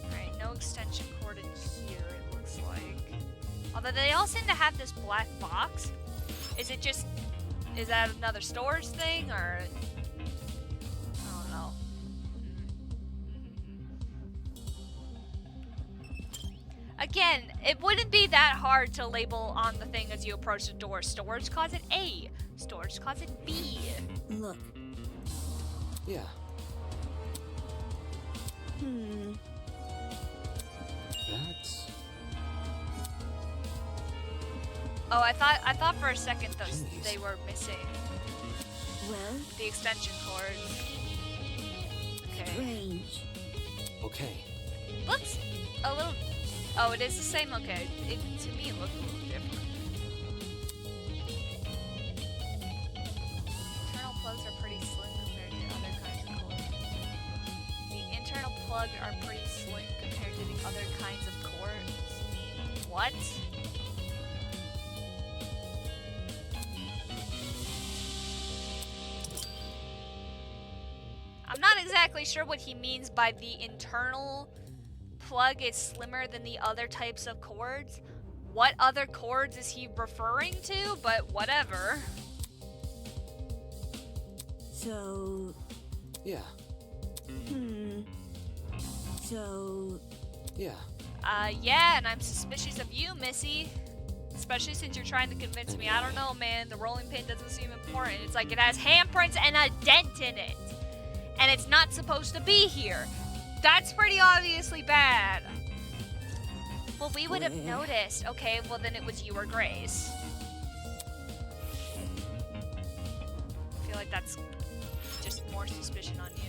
S1: Alright, no extension cord in here, it looks like. Although they all seem to have this black box. Is that another storage thing, or... I don't know. Again, it wouldn't be that hard to label on the thing as you approach the door. Storage closet A, storage closet B.
S3: Look.
S2: Yeah. That's...
S1: Oh, I thought for a second those
S2: Jeez.
S1: they were missing
S3: Well,
S1: the extension cords. Okay.
S3: strange.
S2: Okay.
S1: Looks a little. Oh, it is the same. Okay. To me, it looked a little different. Internal plugs are pretty slim compared to other kinds of cords. The internal plugs are pretty slim compared to the other kinds of cords. What? I'm not exactly sure what he means by the internal plug is slimmer than the other types of cords. What other cords is he referring to? But whatever.
S3: So,
S2: Yeah.
S3: So,
S2: Yeah.
S1: Yeah, and I'm suspicious of you, Missy. Especially since you're trying to convince me. I don't know, man. The rolling pin doesn't seem important. It's like it has handprints and a dent in it. And it's not supposed to be here. That's pretty obviously bad. Well, we would have noticed. Okay, well then it was you or Grace. I feel like that's just more suspicion on you.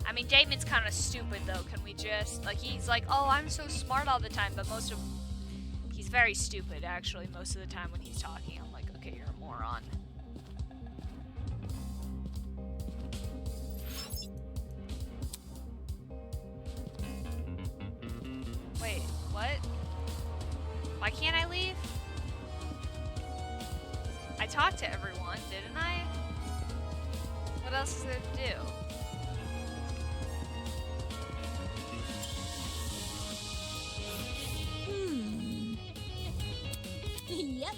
S1: I mean, Damon's kind of stupid though. Can we just, like, he's like, oh, I'm so smart all the time, but he's very stupid actually most of the time when he's talking. I'm like, okay, you're a moron. Wait, what? Why can't I leave? I talked to everyone, didn't I? What else is there to do?
S3: yep.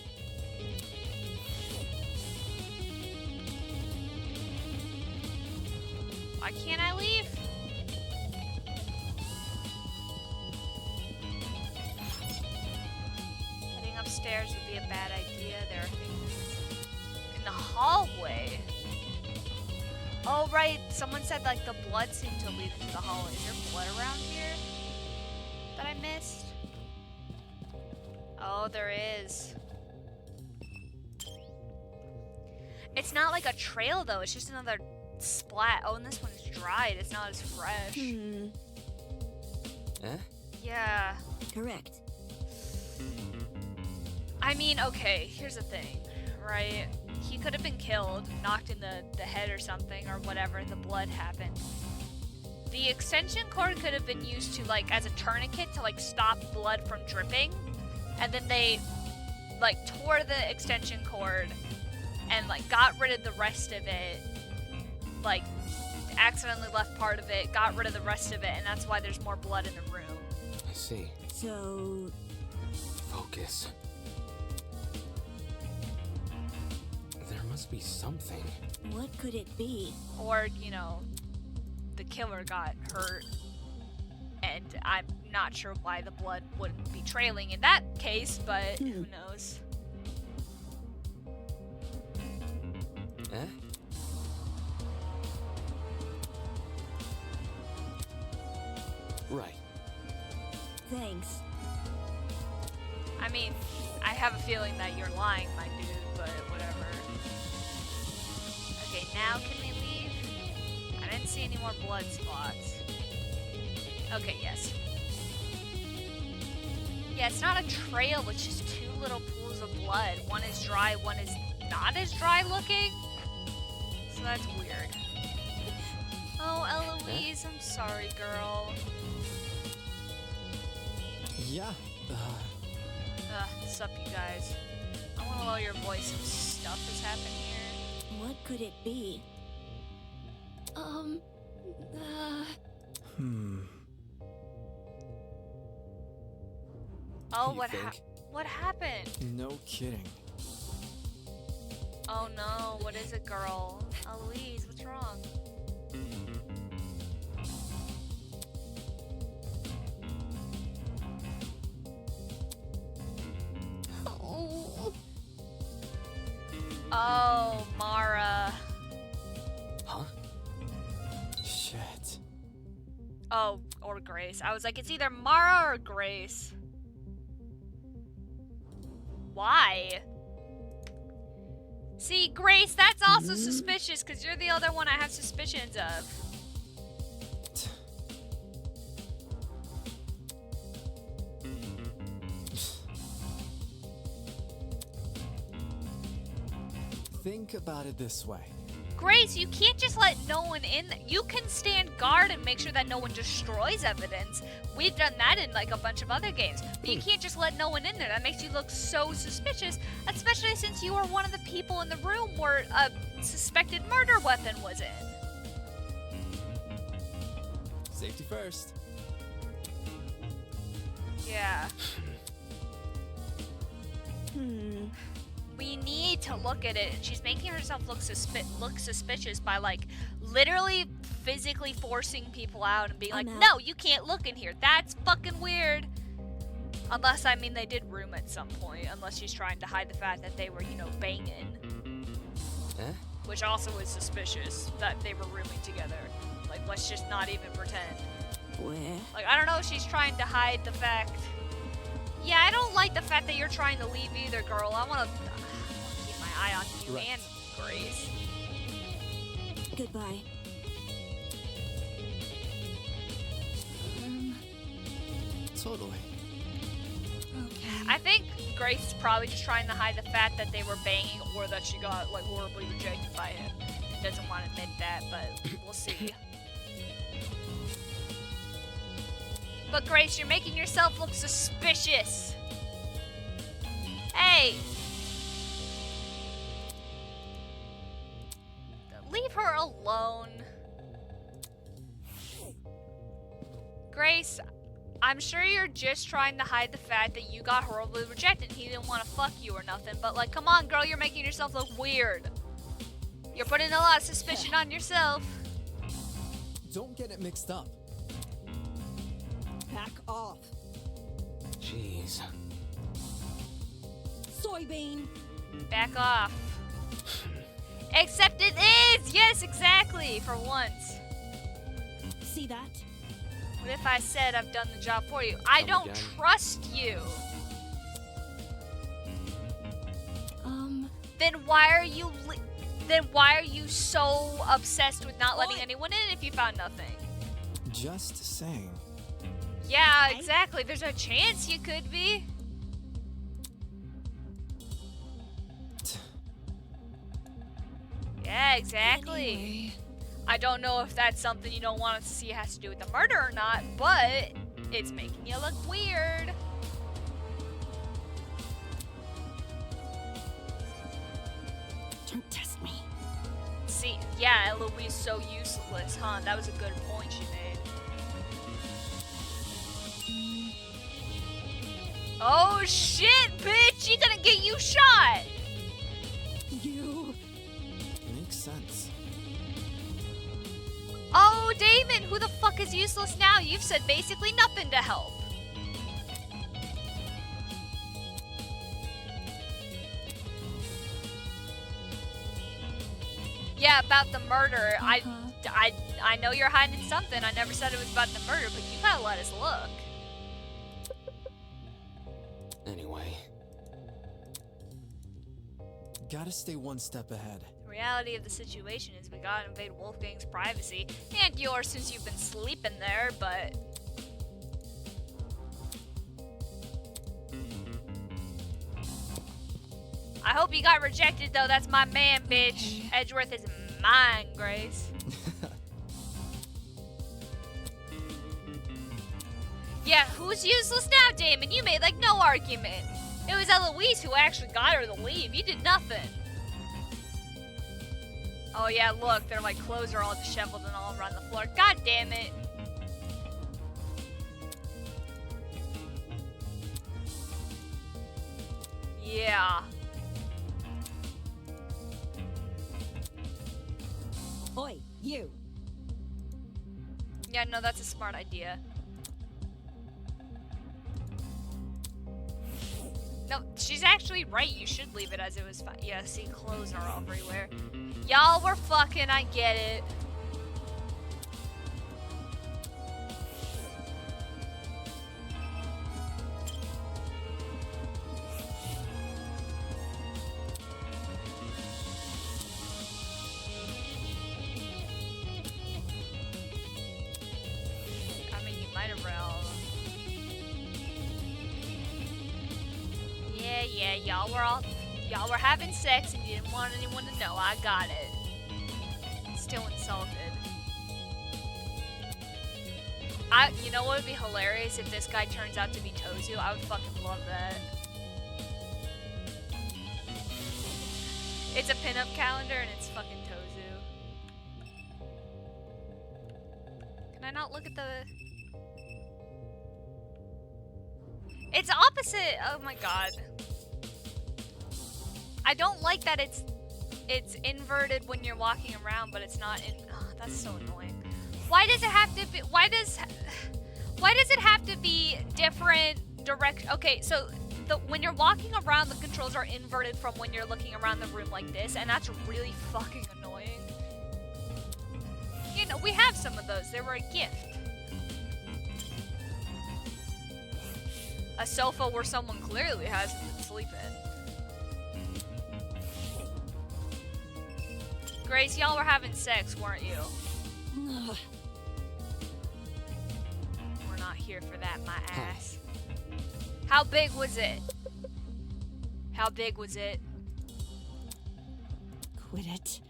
S1: Why can't I leave? Heading upstairs would be a bad idea. There are things in the hallway. Oh, right. Someone said, like, the blood seemed to lead into the hallway. Is there blood around here that I missed? Oh, there is. It's not like a trail, though. It's just another splat. Oh, and this one's dried. It's not as fresh.
S2: Eh?
S1: Yeah.
S3: Correct.
S1: I mean, okay, here's the thing, right? He could have been killed, knocked in the head or something, or whatever, the blood happened. The extension cord could have been used to, like, as a tourniquet to, like, stop blood from dripping. And then they, like, tore the extension cord and, like, got rid of the rest of it. Like, accidentally left part of it, got rid of the rest of it, and that's why there's more blood in the room.
S2: I see.
S3: So,
S2: Focus. There must be something.
S3: what could it be?
S1: Or, you know, the killer got hurt. And I'm not sure why the blood wouldn't be trailing in that case, but who knows?
S2: Eh? Right.
S3: Thanks.
S1: I mean, I have a feeling that you're lying, my dude, but whatever. Okay, now can we leave? I didn't see any more blood spots. Okay, yes. Yeah, it's not a trail, it's just two little pools of blood. One is dry, one is not as dry looking. So that's weird. Oh, Eloise, I'm sorry, girl.
S5: Yeah.
S1: Sup, you guys. I want to lower your voice. Some stuff is happening here.
S3: What could it be?
S1: Oh,
S2: You think?
S1: what happened?
S5: No kidding.
S1: Oh no, what is it, girl? Eloise, what's wrong? Oh, Mara.
S2: Huh?
S5: Shit.
S1: Oh, or Grace. I was like, it's either Mara or Grace. Why? See, Grace, that's also suspicious because you're the other one I have suspicions of.
S5: Think about it this way.
S1: Grace, you can't just let no one in. You can stand guard and make sure that no one destroys evidence. We've done that in like a bunch of other games. But you can't just let no one in there. That makes you look so suspicious, especially since you were one of the people in the room where a suspected murder weapon was in.
S5: Safety first.
S1: Yeah. We need to look at it. And she's making herself look suspicious by, like, literally physically forcing people out and being like,
S3: I'm out.
S1: no, you can't look in here. That's fucking weird. Unless, I mean, they did room at some point. Unless she's trying to hide the fact that they were, you know, banging.
S2: Eh?
S1: Which also is suspicious that they were rooming together. Like, let's just not even pretend.
S3: Where?
S1: Like, I don't know if she's trying to hide the fact. Yeah, I don't like the fact that you're trying to leave either, girl. I want to keep my eye on you
S5: Right.
S1: and Grace.
S3: Goodbye.
S5: Totally.
S1: I think Grace is probably just trying to hide the fact that they were banging or that she got, like, horribly rejected by him. And doesn't want to admit that, but we'll see. But Grace, you're making yourself look suspicious. Hey! Leave her alone. Grace, I'm sure you're just trying to hide the fact that you got horribly rejected and he didn't want to fuck you or nothing, but like, come on, girl, you're making yourself look weird. You're putting a lot of suspicion on yourself.
S5: Don't get it mixed up.
S3: Back off.
S2: Jeez.
S3: Soybean.
S1: Back off. Except it is! Yes, exactly, for once.
S3: See that?
S1: What if I said I've done the job for you? I
S2: Come
S1: don't
S2: again.
S1: trust you. Then why are you so obsessed with not letting
S3: Oi.
S1: anyone in if you found nothing?
S5: Just saying.
S1: Yeah,
S3: Okay.
S1: exactly. There's a chance you could be. Yeah, exactly.
S3: Anyway.
S1: I don't know if that's something you don't want us to see has to do with the murder or not, but it's making you look weird.
S3: Don't test me.
S1: See, yeah, Eloise so useless, huh? That was a good point she made. Oh shit, bitch! She gonna get you shot!
S3: You.
S5: Makes sense.
S1: Oh, Damon, who the fuck is useless now? You've said basically nothing to help. Yeah, about the murder. I know you're hiding something. I never said it was about the murder, but you gotta let us look.
S2: Anyway,
S5: Gotta stay one step ahead.
S1: The reality of the situation is we gotta invade Wolfgang's privacy, and yours since you've been sleeping there, but... I hope you got rejected, though. That's my man, bitch. Edgeworth is mine, Grace. Yeah, who's useless now, Damon? You made, like, no argument. It was Eloise who actually got her to leave. You did nothing. Oh, yeah, look. Their, like, clothes are all disheveled and all around the floor. God damn it. Yeah.
S3: Oi, you.
S1: Yeah, no, that's a smart idea. No, she's actually right. You should leave it as it was. Yeah, see, clothes are everywhere. Y'all were fucking. I get it. I mean, you might have read all of them. Yeah, y'all were having sex and you didn't want anyone to know. I got it. Still insulted. You know what would be hilarious if this guy turns out to be Tozu? I would fucking love that. It's a pinup calendar and it's fucking Tozu. Can I not look at the... It's opposite! Oh my god. I don't like that it's inverted when you're walking around, but it's not in. Oh, that's so annoying. Why does it have to be? Why does it have to be different direct? Okay, so when you're walking around, the controls are inverted from when you're looking around the room like this, and that's really fucking annoying. You know, we have some of those. They were a gift. A sofa where someone clearly hasn't been sleeping. Grace, y'all were having sex, weren't you?
S3: Ugh.
S1: We're not here for that, my ass. How big was it? How big was it?
S3: Quit it.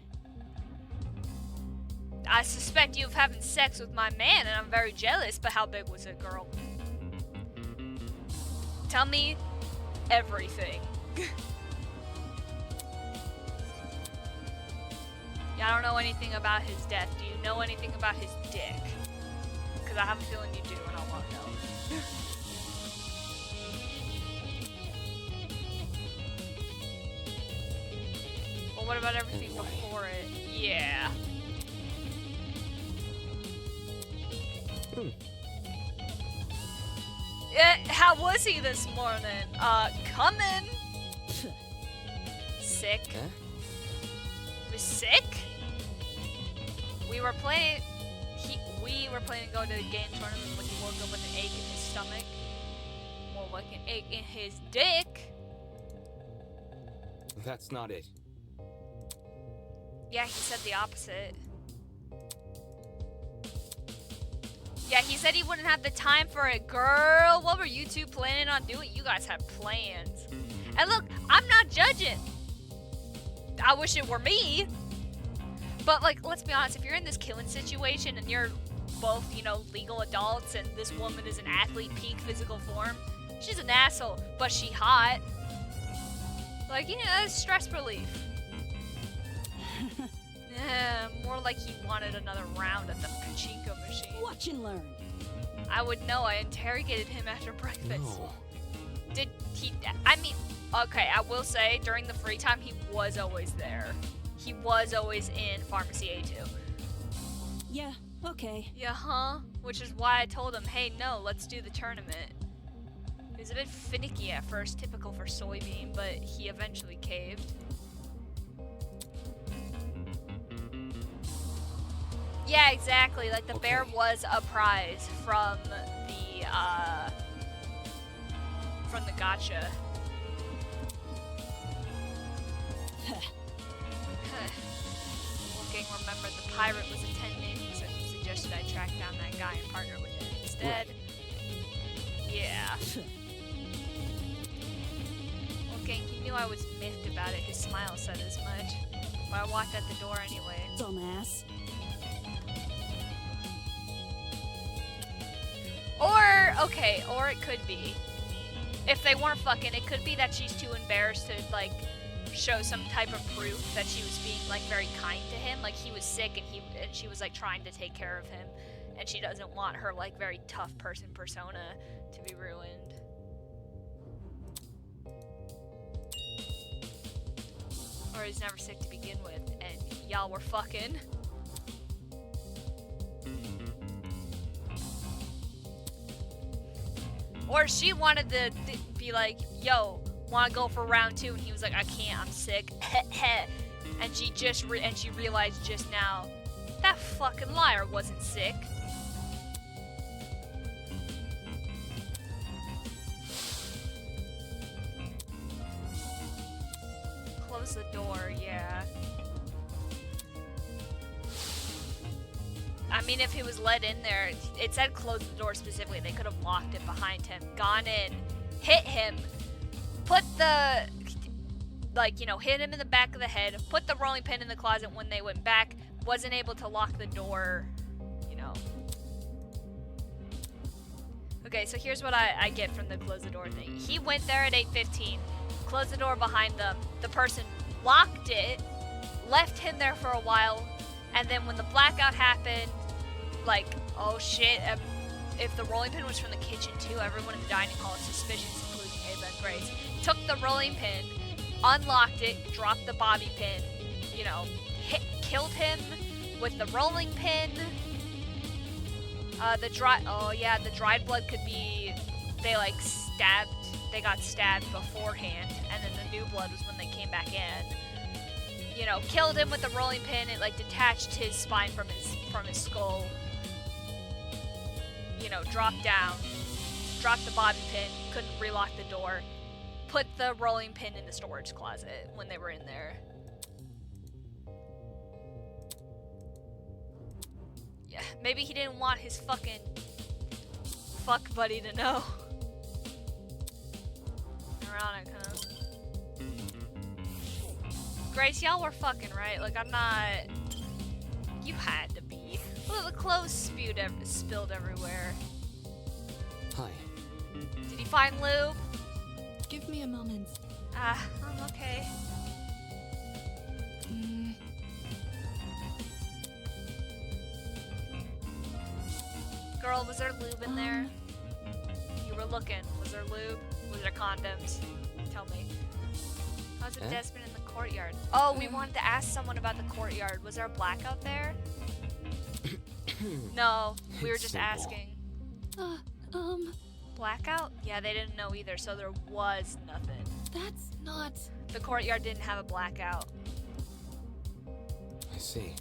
S1: I suspect you of having sex with my man, and I'm very jealous, but how big was it, girl? Tell me everything. Yeah, I don't know anything about his death. Do you know anything about his dick? Because I have a feeling you do, and I want to know. Well, what about everything
S2: Anyway.
S1: before it? Yeah. How was he this morning? Coming. Sick.
S2: Eh?
S1: He was sick? We were planning to go to the game tournament when he woke up with an ache in his stomach. More like an ache in his dick.
S2: That's not it.
S1: Yeah, he said the opposite. Yeah, he said he wouldn't have the time for it. Girl, what were you two planning on doing? You guys had plans. And look, I'm not judging. I wish it were me. But, like, let's be honest. If you're in this killing situation and you're both, you know, legal adults and this woman is an athlete, peak physical form, she's an asshole, but she hot. Like, you know, that's stress relief. More like he wanted another round at the pachinko machine.
S3: Watch and learn.
S1: I would know. I interrogated him after breakfast.
S2: No.
S1: Did he? I mean, okay, I will say during the free time he was always there. He was always in Pharmacy A2.
S3: Yeah, okay.
S1: Yeah, huh? Which is why I told him, hey, no, let's do the tournament. He was a bit finicky at first, typical for Soybean, but he eventually caved. Yeah, exactly. Like, the bear
S2: Okay.
S1: was a prize from the gotcha. Looking, remembered the pirate was attending, so he suggested I track down that guy and partner with him instead. Yeah. Looking, he knew I was miffed about it. His smile said as much. But I walked out the door anyway.
S3: Dumbass.
S1: Or, okay, or it could be. If they weren't fucking, it could be that she's too embarrassed to, like, show some type of proof that she was being, like, very kind to him. Like, he was sick and she was, like, trying to take care of him. And she doesn't want her, like, very tough person persona to be ruined. Or he's never sick to begin with, and y'all were fucking. Or she wanted to be like, yo, wanna go for round 2? And he was like, I can't, I'm sick. And she just she realized just now, that fucking liar wasn't sick. Close the door, yeah. I mean, if he was let in there, it said close the door specifically. They could have locked it behind him, gone in, hit him, put the, like, you know, hit him in the back of the head, put the rolling pin in the closet when they went back, wasn't able to lock the door, you know. Okay, so here's what I get from the close the door thing. He went there at 8:15, closed the door behind them, the person locked it, left him there for a while, and then when the blackout happened, like, oh shit, if the rolling pin was from the kitchen too, everyone in the dining hall is suspicious, including Ava and Grace. Took the rolling pin, unlocked it, dropped the bobby pin, you know, killed him with the rolling pin. The dried blood could be they got stabbed beforehand, and then the new blood was when they came back in. You know, killed him with the rolling pin. It like detached his spine from his skull. You know, dropped down, dropped the bobby pin, couldn't relock the door, put the rolling pin in the storage closet when they were in there. Yeah, maybe he didn't want his fucking fuck buddy to know. Ironic, huh? Grace, y'all were fucking, right? Like, I'm not... You had to be. Look, the clothes spilled everywhere.
S2: Hi.
S1: Did you find lube?
S3: Give me a moment.
S1: I'm okay. Girl, was there lube in there? You were looking. Was there lube? Was there condoms? Tell me. How's it Desmond in the courtyard? Oh, we wanted to ask someone about the courtyard. Was there a blackout there? No, we were
S2: It's
S1: just
S2: simple.
S1: asking. Blackout? Yeah, they didn't know either, so there was nothing.
S3: That's not...
S1: The courtyard didn't have a blackout.
S2: I see.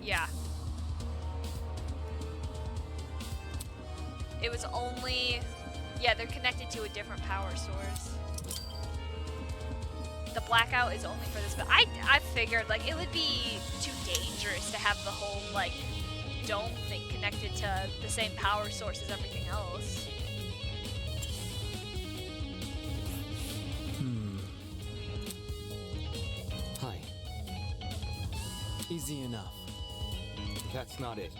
S1: Yeah. It was only... Yeah, they're connected to a different power source. The blackout is only for this, but I figured, like, it would be too dangerous to have the whole, like, dome thing connected to the same power source as everything else.
S2: Hi.
S5: Easy enough.
S2: That's not it.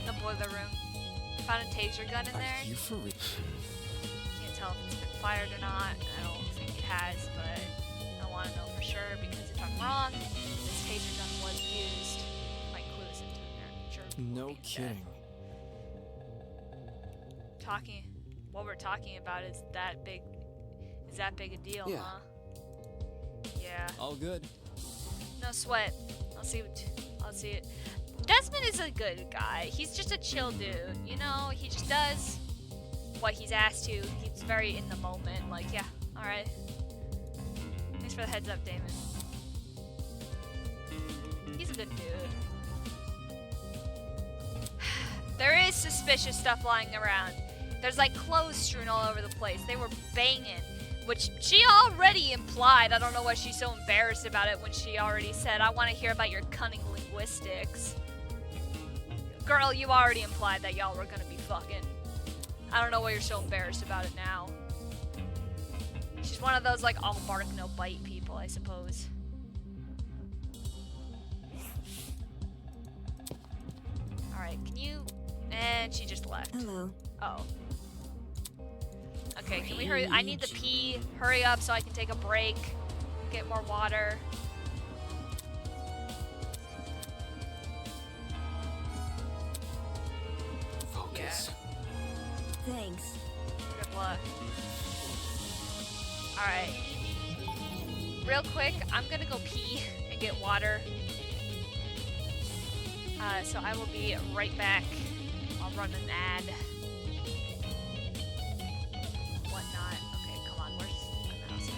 S1: The boiler room. Found a taser gun in
S5: Are
S1: there.
S5: you for real?
S1: Can't tell if it's been fired or not. I don't think it has, but I want to know for sure because if I'm wrong, this taser gun was used. Might clue us into it.
S5: No kidding.
S1: What we're talking about is that big a deal,
S2: Yeah.
S1: huh? Yeah.
S5: All good.
S1: No sweat. I'll see it. Desmond is a good guy. He's just a chill dude, you know? He just does what he's asked to. He's very in the moment, like, yeah, alright. Thanks for the heads up, Damon. He's a good dude. There is suspicious stuff lying around. There's like clothes strewn all over the place. They were banging, which she already implied. I don't know why she's so embarrassed about it when she already said, I want to hear about your cunning linguistics. Girl, you already implied that y'all were gonna be fucking. I don't know why you're so embarrassed about it now. She's one of those like all bark no bite people, I suppose. Alright, can you... And she just left.
S3: Hello.
S1: Oh. Okay, can we hurry? I need to pee. Hurry up so I can take a break. Get more water.
S2: Focus.
S3: Thanks.
S1: Good luck. Alright. Real quick, I'm gonna go pee and get water. So I will be right back. I'll run an ad. Whatnot. Okay, come on. Where's the mouse at?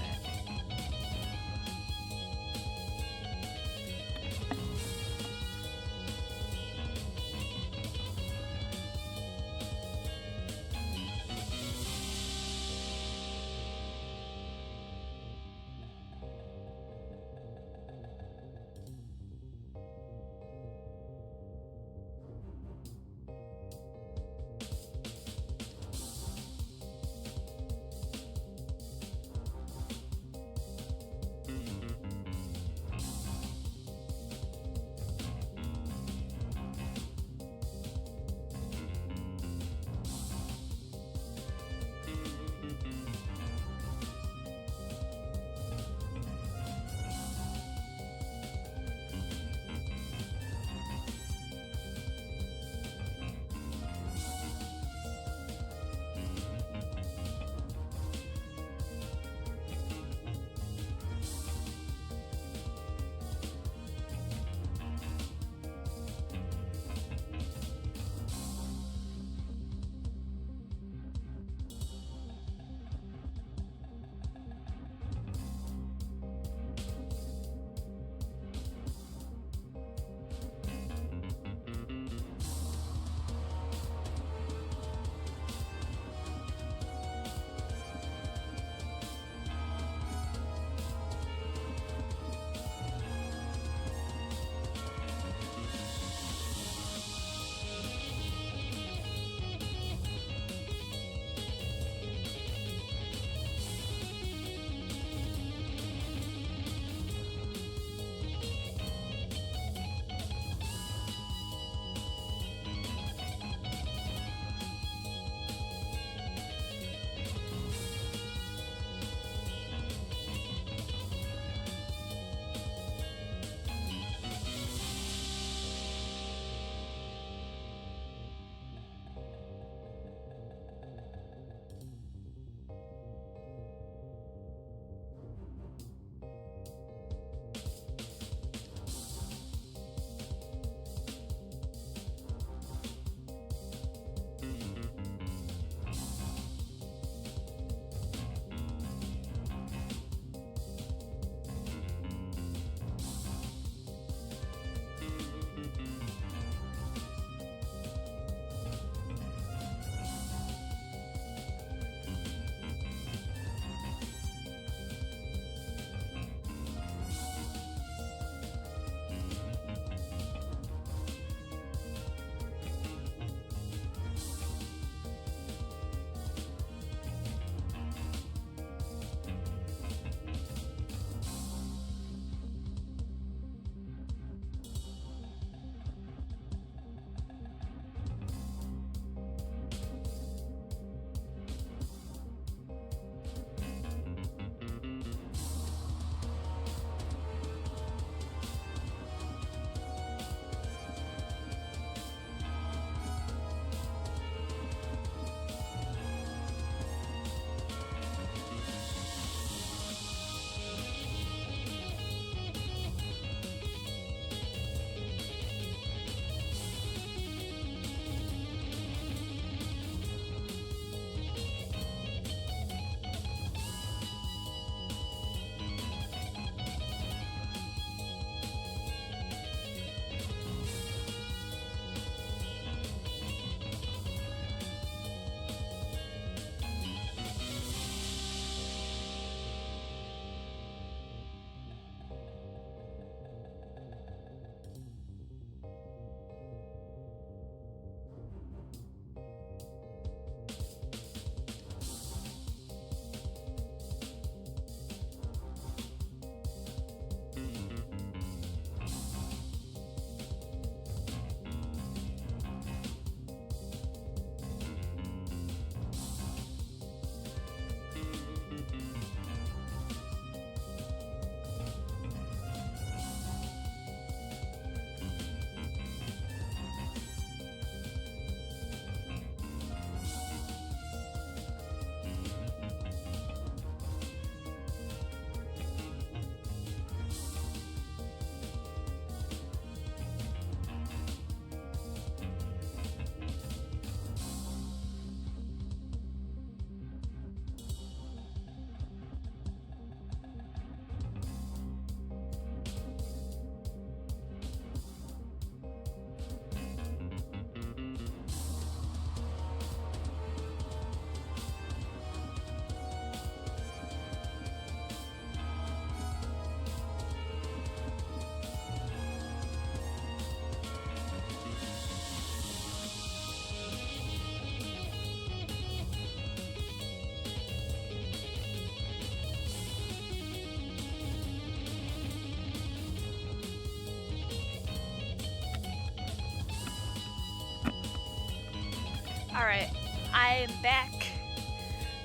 S1: Alright, I am back.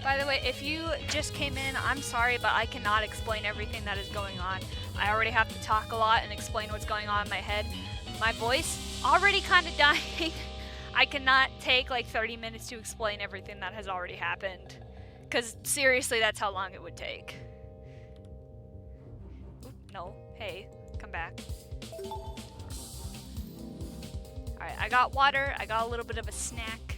S1: By the way, if you just came in, I'm sorry, but I cannot explain everything that is going on. I already have to talk a lot and explain what's going on in my head. My voice already kind of dying. I cannot take like 30 minutes to explain everything that has already happened. Because seriously, that's how long it would take. Oop, no, hey, come back. Alright, I got water, I got a little bit of a snack.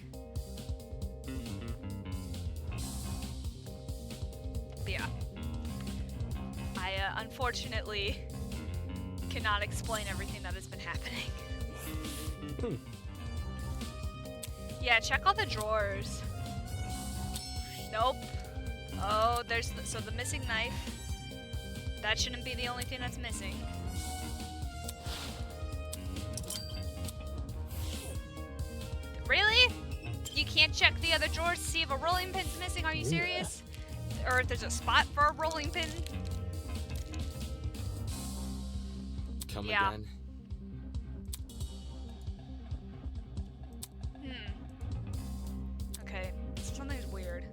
S1: But yeah. I unfortunately cannot explain everything that has been happening. Yeah, check all the drawers. Nope. Oh, so the missing knife. That shouldn't be the only thing that's missing. Really? You can't check the other drawers to see if a rolling pin's missing? Are you serious? Or if there's a spot for a rolling pin?
S2: Come
S1: Yeah.
S2: again?
S1: Okay, something's weird.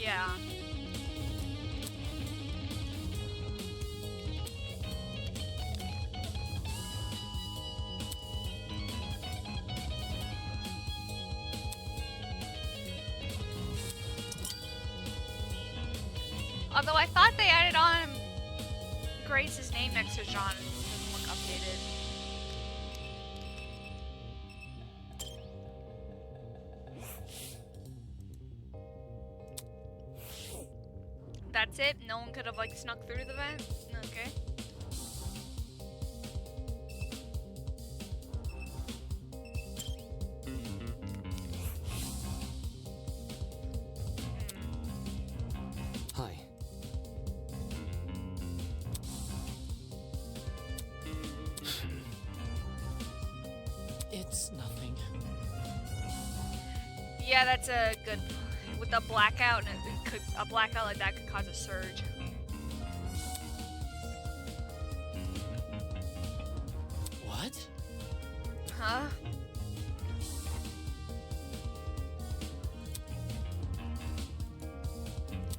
S1: Yeah. Although I thought they added on Grace's name next to John. It doesn't look updated. That's it? No one could have like snuck through the vent? Okay.
S2: Hi.
S5: It's nothing.
S1: Yeah, that's a good. With a blackout, and a blackout like that could cause a surge.
S5: What?
S1: Huh?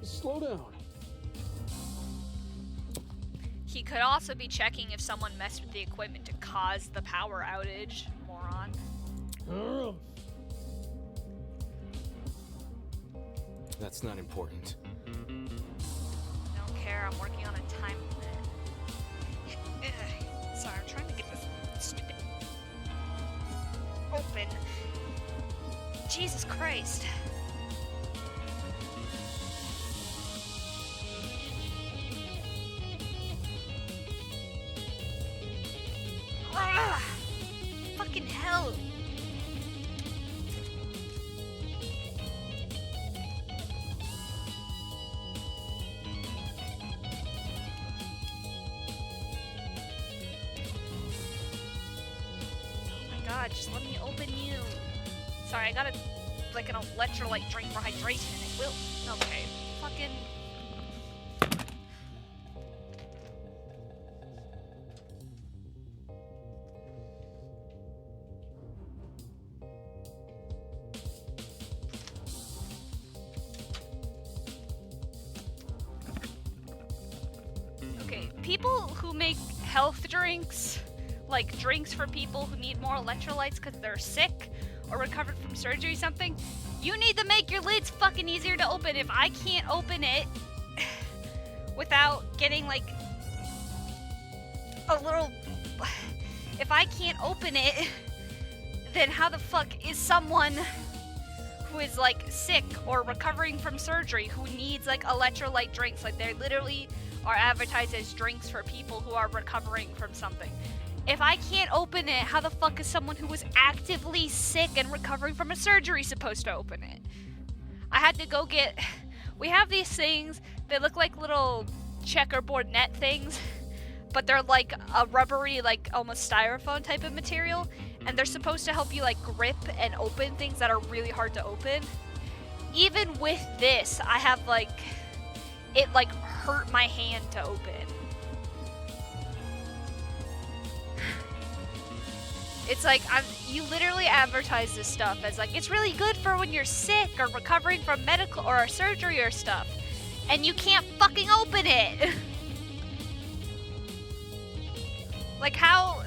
S6: Slow down.
S1: He could also be checking if someone messed with the equipment to cause the power outage. Moron.
S2: That's not important.
S1: Don't care, I'm working on a time limit. Sorry, I'm trying to get this stupid open. Jesus Christ. Ugh! Fucking hell. God, just let me open you. Sorry, I got like an electrolyte drink for hydration and it will. Okay, fucking. Okay, people who make health drinks, like drinks for people who need more electrolytes because they're sick or recovered from surgery or something, you need to make your lids fucking easier to open. If I can't open it without getting like a little, if I can't open it, then how the fuck is someone who is like sick or recovering from surgery who needs like electrolyte drinks, like they literally are advertised as drinks for people who are recovering from something. If I can't open it, how the fuck is someone who was actively sick and recovering from a surgery supposed to open it? I had to go get We have these things, they look like little checkerboard net things, but they're like a rubbery, like almost styrofoam type of material, and they're supposed to help you like grip and open things that are really hard to open. Even with this, I have like, it like hurt my hand to open. It's like, you literally advertise this stuff as like, it's really good for when you're sick or recovering from medical or surgery or stuff. And you can't fucking open it. Like, how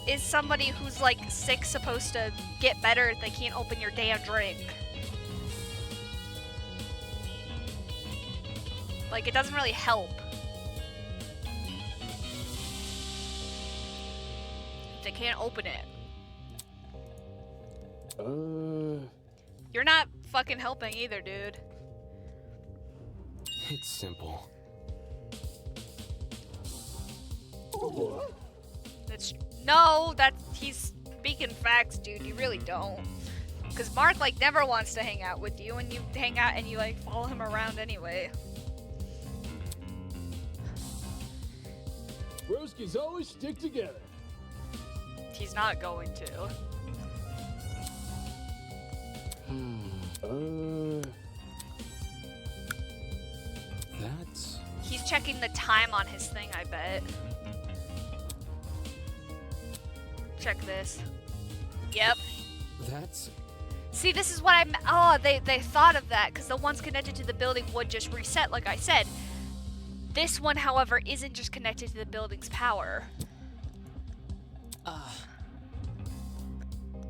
S1: is somebody who's like sick supposed to get better if they can't open your damn drink? Like, it doesn't really help. They can't open it. You're not fucking helping either, dude.
S2: It's simple.
S1: He's speaking facts, dude. You really don't. Because Mark, like, never wants to hang out with you, and you hang out and you, like, follow him around anyway.
S6: Broskies always stick together.
S1: He's not going to.
S2: That's...
S1: He's checking the time on his thing, I bet. Check this. Yep.
S2: That's...
S1: See, this is what oh, they thought of that, because the ones connected to the building would just reset, like I said. This one, however, isn't just connected to the building's power.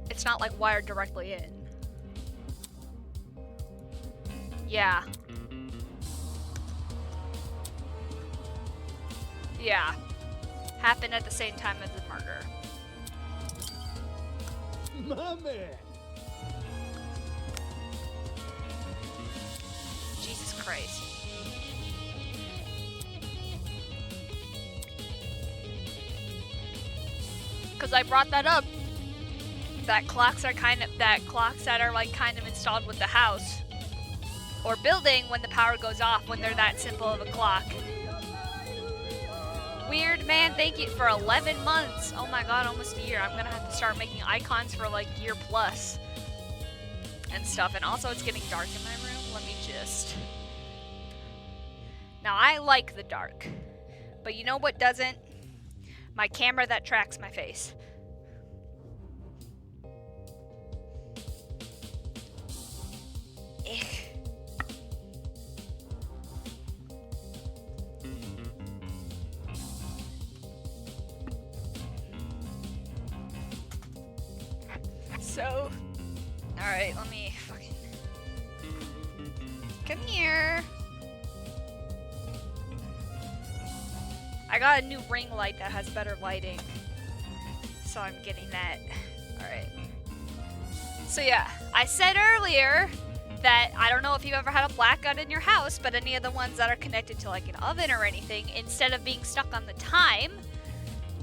S1: It's not, like, wired directly in. Yeah. Yeah. Happened at the same time as the murder.
S6: My man.
S1: Jesus Christ. Because I brought that up. That clocks that are like kind of installed with the house or building when the power goes off, when they're that simple of a clock. Weird, man. Thank you for 11 months. Oh my god, almost a year. I'm gonna have to start making icons for like year plus and stuff. And also, it's getting dark in my room. Let me just... Now, I like the dark, but you know what doesn't? My camera that tracks my face. So, alright, let me fucking... Come here. I got a new ring light that has better lighting. So I'm getting that. Alright. So yeah, I said earlier that I don't know if you've ever had a black gun in your house, but any of the ones that are connected to like an oven or anything, instead of being stuck on the time,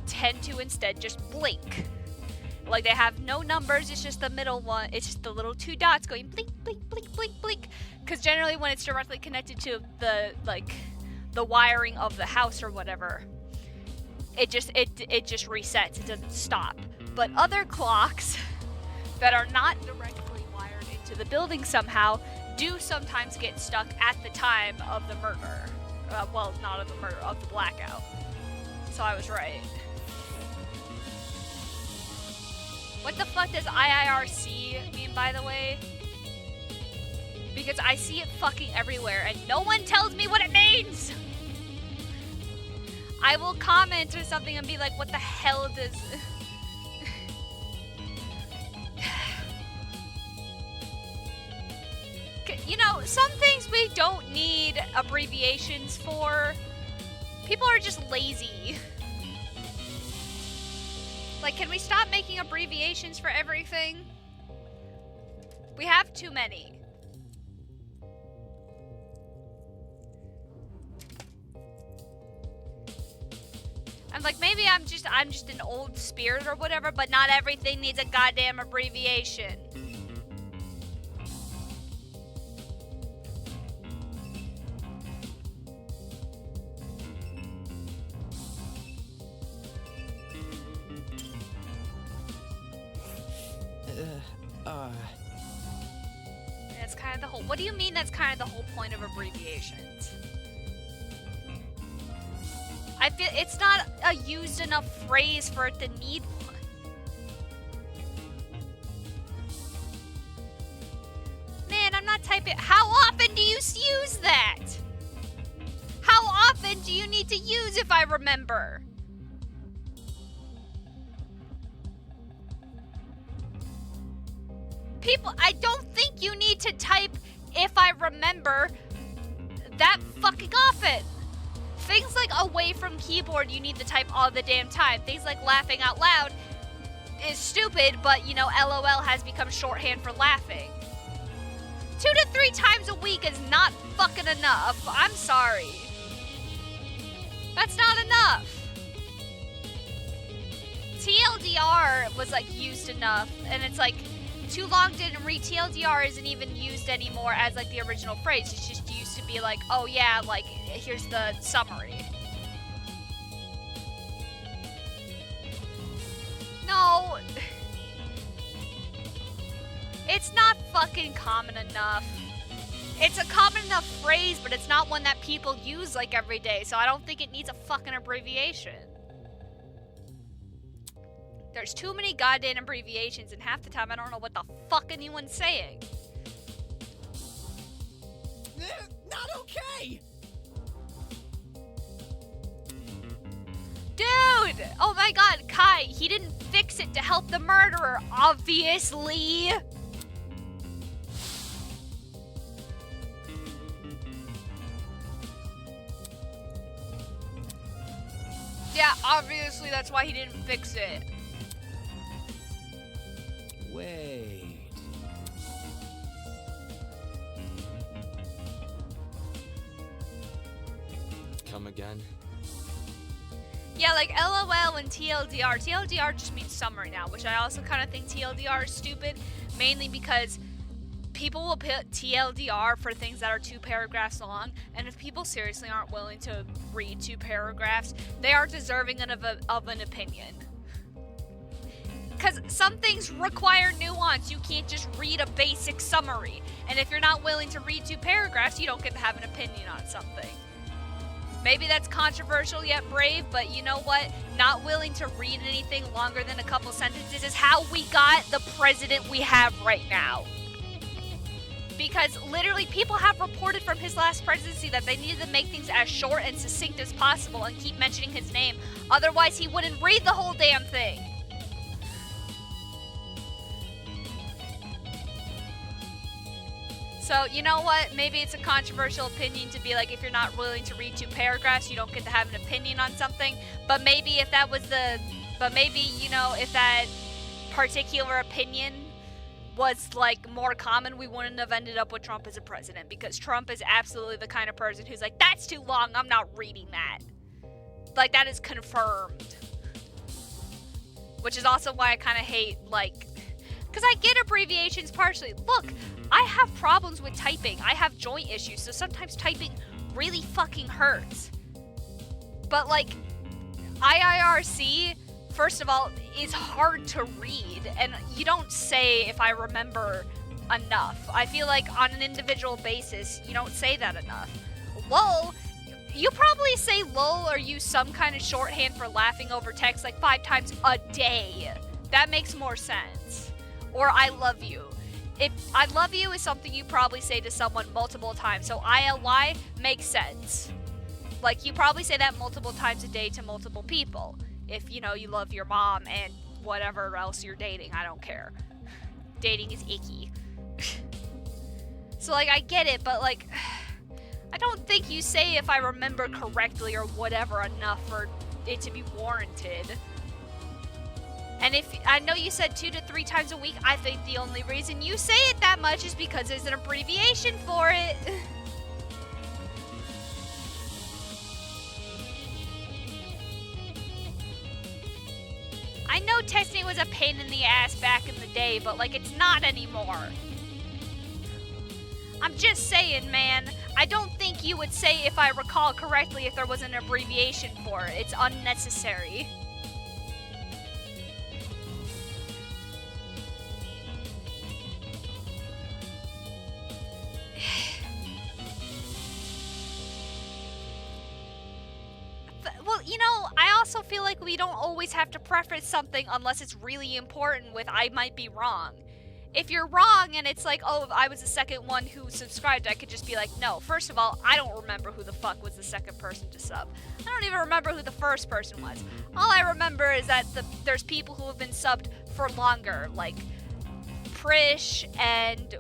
S1: tend to instead just blink. Like, they have no numbers, it's just the middle one, it's just the little two dots going blink, blink, blink, blink, blink. Because generally when it's directly connected to the, like, the wiring of the house or whatever, it just resets, it doesn't stop. But other clocks that are not directly wired into the building somehow do sometimes get stuck at the time of the murder. Well, not of the murder, of the blackout. So I was right. What the fuck does IIRC mean, by the way? Because I see it fucking everywhere and no one tells me what it means! I will comment or something and be like, what the hell does... You know, some things we don't need abbreviations for. People are just lazy. Like, can we stop making abbreviations for everything? We have too many. I'm like, maybe I'm just an old spirit or whatever, but not everything needs a goddamn abbreviation. That's kind of the whole. What do you mean? That's kind of the whole point of abbreviations. I feel it's not a used enough phrase for it to need one. Man, I'm not typing. How often do you use that? How often do you need to use if I remember? People, I don't think you need to type if I remember that fucking often. Things like away from keyboard, you need to type all the damn time. Things like laughing out loud is stupid, but you know, LOL has become shorthand for laughing. 2 to 3 times a week is not fucking enough. I'm sorry. That's not enough. TLDR was like used enough, and it's like too long didn't read. TLDR isn't even used anymore as like the original phrase. It's just used to be like, oh yeah, like here's the summary. No. It's not fucking common enough. It's a common enough phrase, but it's not one that people use like every day, so I don't think it needs a fucking abbreviation. There's too many goddamn abbreviations, and half the time I don't know what the fuck anyone's saying.
S5: Not okay!
S1: Dude! Oh my god, Kai, he didn't fix it to help the murderer, obviously! Yeah, obviously that's why he didn't fix it.
S5: Wait.
S2: Come again?
S1: Yeah, like LOL and TLDR. TLDR just means summary now, which I also kind of think TLDR is stupid, mainly because people will put TLDR for things that are 2 paragraphs long, and if people seriously aren't willing to read 2 paragraphs, they are deserving of an opinion. Because some things require nuance. You can't just read a basic summary. And if you're not willing to read 2 paragraphs, you don't get to have an opinion on something. Maybe that's controversial yet brave, but you know what? Not willing to read anything longer than a couple sentences is how we got the president we have right now. Because literally people have reported from his last presidency that they needed to make things as short and succinct as possible and keep mentioning his name. Otherwise he wouldn't read the whole damn thing. So, you know what? Maybe it's a controversial opinion to be like, if you're not willing to read 2 paragraphs, you don't get to have an opinion on something. But maybe if that was you know, if that particular opinion was like more common, we wouldn't have ended up with Trump as a president, because Trump is absolutely the kind of person who's like, that's too long, I'm not reading that. Like, that is confirmed. Which is also why I kind of hate, like, because I get abbreviations partially. Look, I have problems with typing. I have joint issues, so sometimes typing really fucking hurts. But like, IIRC, first of all, is hard to read, and you don't say if I remember enough. I feel like on an individual basis, you don't say that enough. LOL, you probably say LOL or use some kind of shorthand for laughing over text like 5 times a day. That makes more sense. Or I love you. If I love you is something you probably say to someone multiple times, so ILY makes sense. Like, you probably say that multiple times a day to multiple people. If, you know, you love your mom and whatever else you're dating, I don't care. Dating is icky. So, like, I get it, but, like, I don't think you say if I remember correctly or whatever enough for it to be warranted. And if, I know you said 2 to 3 times a week, I think the only reason you say it that much is because there's an abbreviation for it. I know texting was a pain in the ass back in the day, but like, it's not anymore. I'm just saying, man, I don't think you would say, if I recall correctly, if there was an abbreviation for it. It's unnecessary. well, you know, I also feel like we don't always have to preface something unless it's really important with I might be wrong. If you're wrong and it's like, oh, I was the second one who subscribed, I could just be like, no, first of all, I don't remember who the fuck was the second person to sub. I don't even remember who the first person was. All I remember is that there's people who have been subbed for longer, like Prish and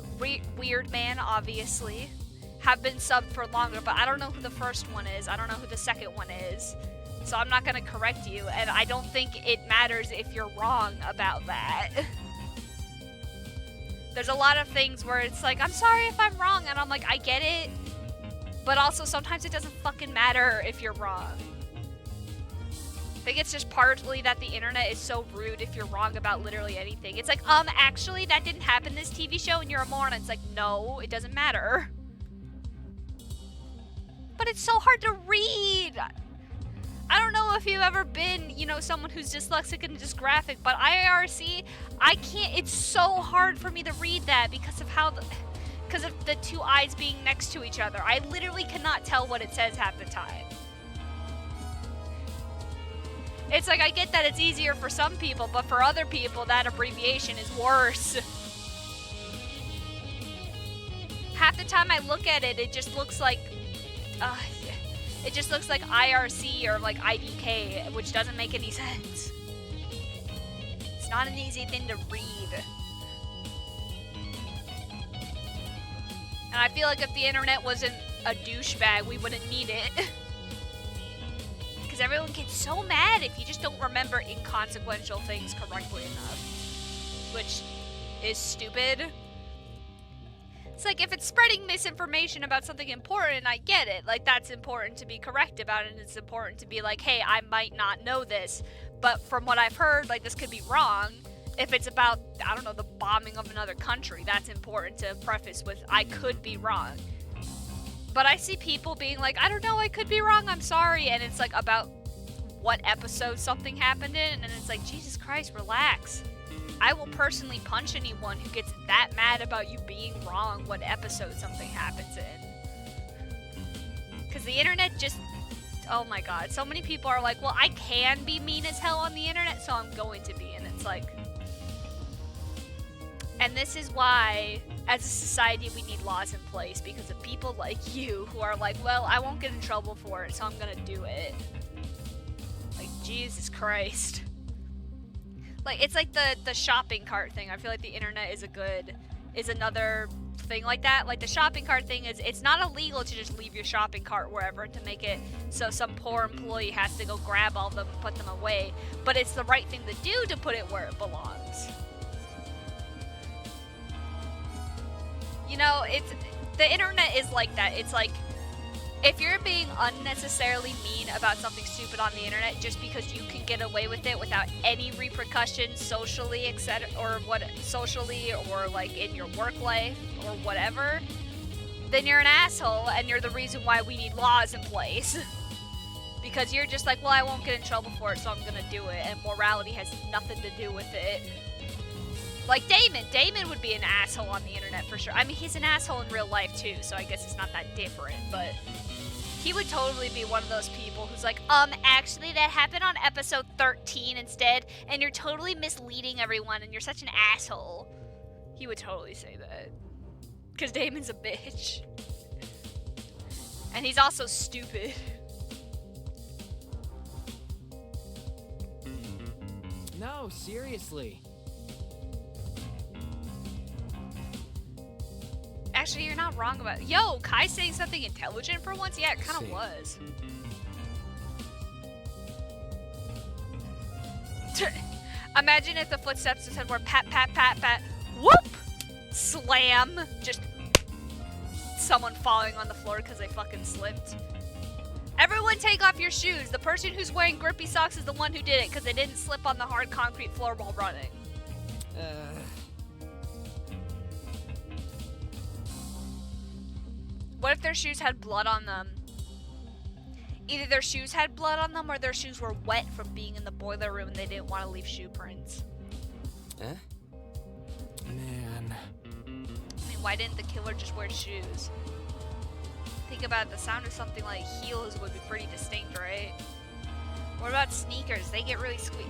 S1: Weird Man, obviously, have been subbed for longer, but I don't know who the first one is. I don't know who the second one is. So I'm not gonna correct you, and I don't think it matters if you're wrong about that. There's a lot of things where it's like, I'm sorry if I'm wrong, and I'm like, I get it, but also sometimes it doesn't fucking matter if you're wrong. I think it's just partly that the internet is so rude if you're wrong about literally anything. It's like, actually, that didn't happen in this TV show, and you're a moron. It's like, no, it doesn't matter. But it's so hard to read. I don't know if you've ever been, you know, someone who's dyslexic and dysgraphic, but IRC, I can't, it's so hard for me to read that because of because of the two eyes being next to each other. I literally cannot tell what it says half the time. It's like, I get that it's easier for some people, but for other people, that abbreviation is worse. Half the time I look at it, it just looks like, it just looks like IRC or like IDK, which doesn't make any sense. It's not an easy thing to read. And I feel like if the internet wasn't a douchebag, we wouldn't need it. Because everyone gets so mad if you just don't remember inconsequential things correctly enough. Which is stupid. It's like, if it's spreading misinformation about something important, I get it. Like, that's important to be correct about it, and it's important to be like, hey, I might not know this, but from what I've heard, like, this could be wrong. If it's about, I don't know, the bombing of another country, that's important to preface with, I could be wrong. But I see people being like, I don't know, I could be wrong, I'm sorry, and it's like about what episode something happened in, and it's like, Jesus Christ, relax. I will personally punch anyone who gets that mad about you being wrong what episode something happens in. Because the internet just, oh my god, so many people are like, well, I can be mean as hell on the internet, so I'm going to be. And it's like, and this is why, as a society, we need laws in place, because of people like you who are like, well, I won't get in trouble for it, so I'm gonna do it. Like, Jesus Christ. Like, it's like the shopping cart thing. I feel like the internet is another thing like that. Like, the shopping cart thing is, it's not illegal to just leave your shopping cart wherever to make it so some poor employee has to go grab all of them and put them away. But it's the right thing to do to put it where it belongs. You know, the internet is like that. It's like, if you're being unnecessarily mean about something stupid on the internet just because you can get away with it without any repercussions socially, etc., socially or like in your work life or whatever, then you're an asshole, and you're the reason why we need laws in place. Because you're just like, well, I won't get in trouble for it, so I'm gonna do it, and morality has nothing to do with it. Like Damon. Damon would be an asshole on the internet for sure. I mean, he's an asshole in real life too, so I guess it's not that different, but he would totally be one of those people who's like, actually that happened on episode 13 instead, and you're totally misleading everyone, and you're such an asshole. He would totally say that. Because Damon's a bitch. And he's also stupid.
S5: No, seriously.
S1: Actually, you're not wrong about it. Yo, Kai saying something intelligent for once? Yeah, it kind of was. Imagine if the footsteps just were pat, pat, pat, pat, whoop, slam, just someone falling on the floor because they fucking slipped. Everyone take off your shoes. The person who's wearing grippy socks is the one who did it because they didn't slip on the hard concrete floor while running. What if their shoes had blood on them? Either their shoes had blood on them or their shoes were wet from being in the boiler room and they didn't want to leave shoe prints.
S2: Eh?
S4: Man.
S1: I mean, why didn't the killer just wear shoes? Think about it, the sound of something like heels would be pretty distinct, right? What about sneakers? They get really squeaky.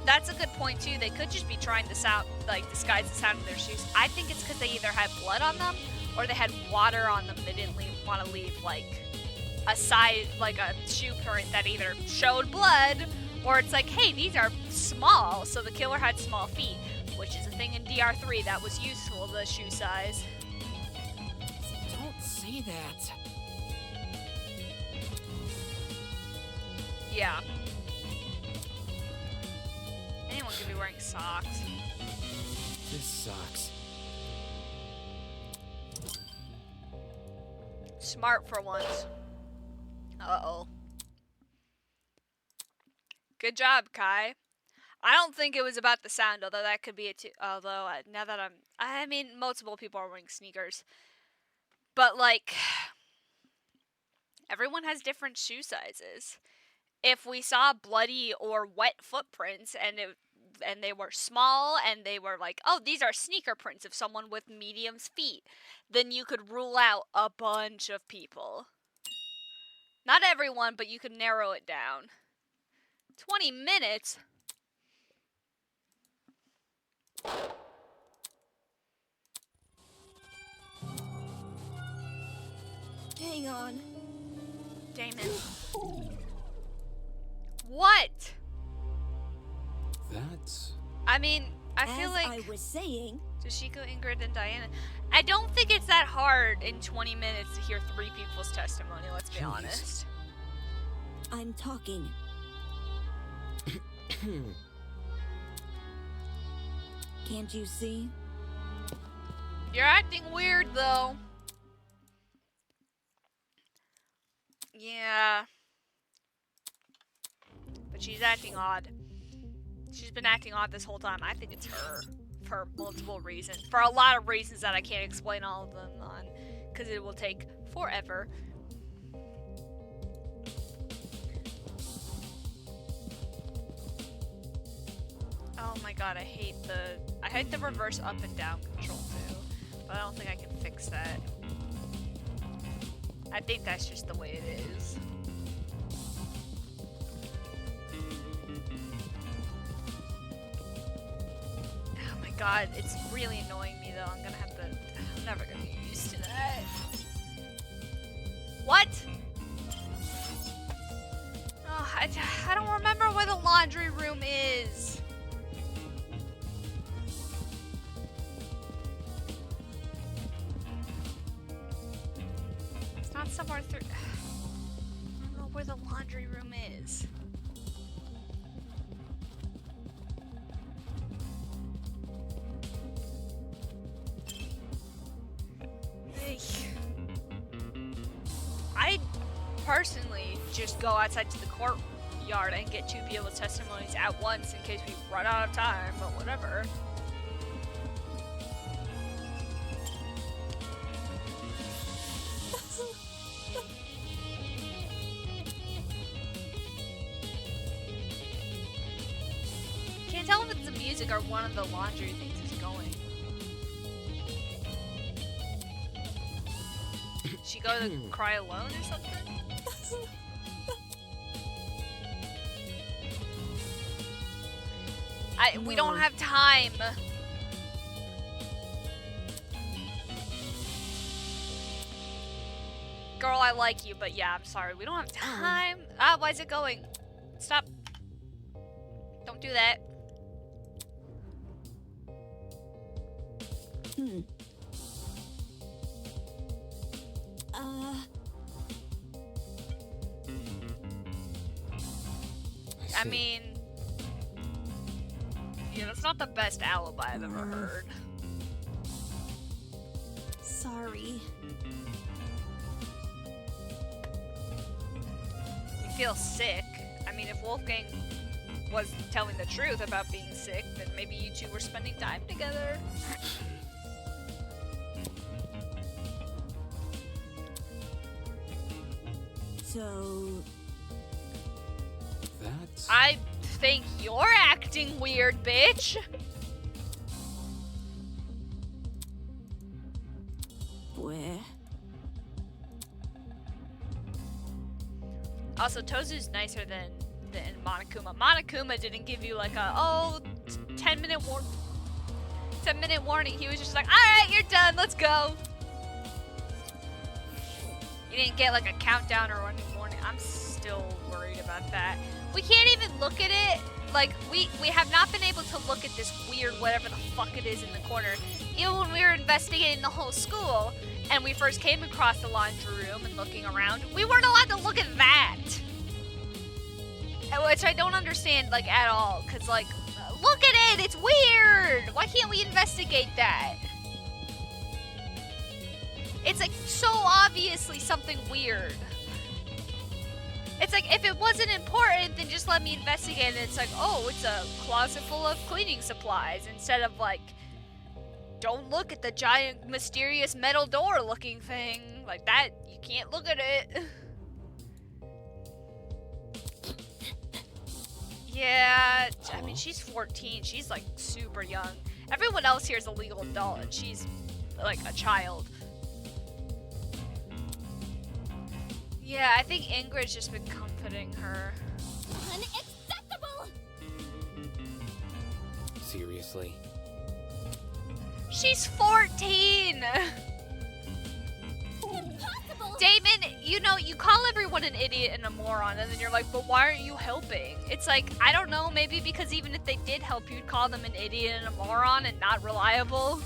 S1: That's a good point too. They could just be trying to sound like disguise the sound of their shoes. I think it's because they either had blood on them or they had water on them. They didn't want to leave like a side, like a shoe print that either showed blood or it's like, hey, these are small. So the killer had small feet, which is a thing in DR3 that was useful. The shoe size.
S5: Don't say that.
S1: Yeah. Anyone could be wearing socks.
S5: This sucks.
S1: Smart for once. Uh-oh. Good job, Kai. I don't think it was about the sound, although that could be it too. Although, now that I mean, multiple people are wearing sneakers. But, like, everyone has different shoe sizes. If we saw bloody or wet footprints and they were small and they were like, oh, these are sneaker prints of someone with medium's feet, then you could rule out a bunch of people. Not everyone, but you could narrow it down. 20 minutes?
S3: Hang on.
S1: Damon. What?
S2: That's...
S1: I mean, I feel like
S3: I was saying,
S1: Toshiko, Ingrid, and Diana. I don't think it's that hard in 20 minutes to hear 3 people's testimony, let's be
S2: Jeez.
S1: honest.
S3: I'm talking. Can't you see?
S1: You're acting weird, though. Yeah. But she's acting odd. She's been acting odd this whole time. I think it's her. For multiple reasons. For a lot of reasons that I can't explain all of them on. Because it will take forever. Oh my god, I hate the reverse up and down control too. But I don't think I can fix that. I think that's just the way it is. Oh my god, it's really annoying me though. I'm never gonna get used to that. What? Oh, I don't remember where the laundry room is. It's not somewhere through. I don't know where the laundry room is. I personally just go outside to the courtyard and get 2 people's testimonies at once in case we run out of time, but whatever. Can't tell if it's the music or one of the laundry things is going. She go to cry alone or something? We don't have time. Girl, I like you, but yeah, I'm sorry. We don't have time. Ah, why is it going? Stop. Don't do that. I mean, yeah, that's not the best alibi I've ever heard.
S3: Sorry.
S1: You feel sick. I mean, if Wolfgang was telling the truth about being sick, then maybe you two were spending time together.
S3: So...
S2: That's...
S1: I think you're acting weird, bitch.
S3: Where?
S1: Also, Tozu's nicer than than Monokuma. Monokuma didn't give you like a 10-minute warning. He was just like, alright, you're done, let's go. You didn't get like a countdown or any warning. I'm still worried about that. We can't even look at it. Like, we have not been able to look at this weird whatever the fuck it is in the corner. Even when we were investigating the whole school, and we first came across the laundry room and looking around, we weren't allowed to look at that. Which I don't understand, like, at all. Because, like, look at it! It's weird! Why can't we investigate that? It's, like, so obviously something weird. It's like, if it wasn't important, then just let me investigate it. It's like, oh, it's a closet full of cleaning supplies. Instead of, like, don't look at the giant, mysterious metal door looking thing. Like that, you can't look at it. Yeah, I mean, she's 14. She's, like, super young. Everyone else here is a legal adult, and she's, like, a child. Yeah, I think Ingrid's just been comforting her.
S3: Unacceptable!
S4: Seriously?
S1: She's 14!
S3: Impossible!
S1: Damon, you know, you call everyone an idiot and a moron, and then you're like, but why aren't you helping? It's like, I don't know, maybe because even if they did help, you'd call them an idiot and a moron and not reliable.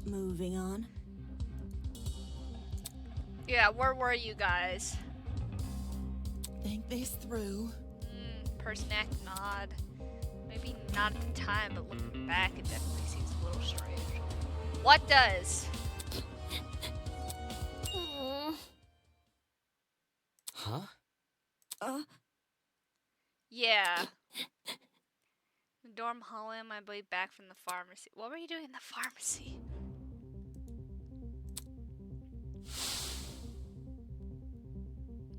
S3: Moving on.
S1: Yeah, where were you guys?
S5: Think this through.
S1: Persnack nod. Maybe not at the time, but looking back, it definitely seems a little strange. What does?
S4: Huh?
S1: Yeah. The dorm hallway on my way back from the pharmacy. What were you doing in the pharmacy?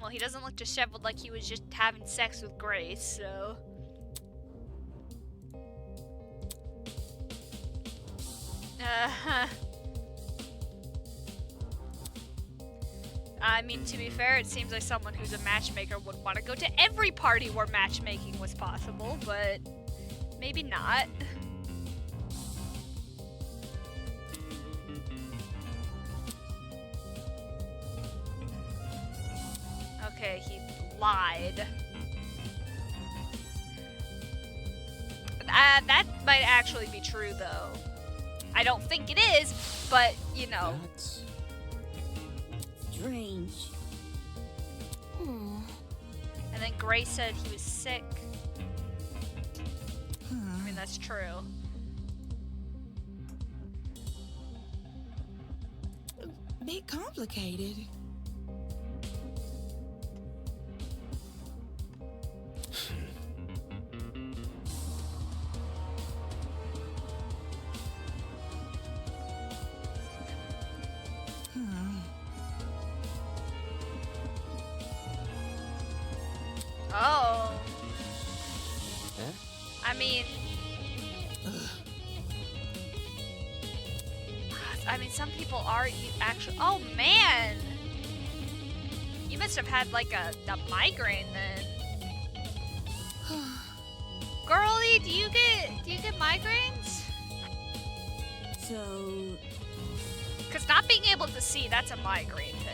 S1: Well, he doesn't look disheveled like he was just having sex with Grace, so... I mean, to be fair, it seems like someone who's a matchmaker would want to go to every party where matchmaking was possible, but maybe not. Okay, he lied. That might actually be true, though. I don't think it is, but, you know.
S2: That's
S3: Strange.
S1: And then Grace said he was sick. I mean, that's true.
S5: Bit complicated.
S1: Oh.
S2: eh?
S1: I mean... I mean, some people are actually... Oh, man! You must have had, like, a migraine, then. Girlie, do you get migraines?
S3: So,
S1: Because not being able to see, that's a migraine thing.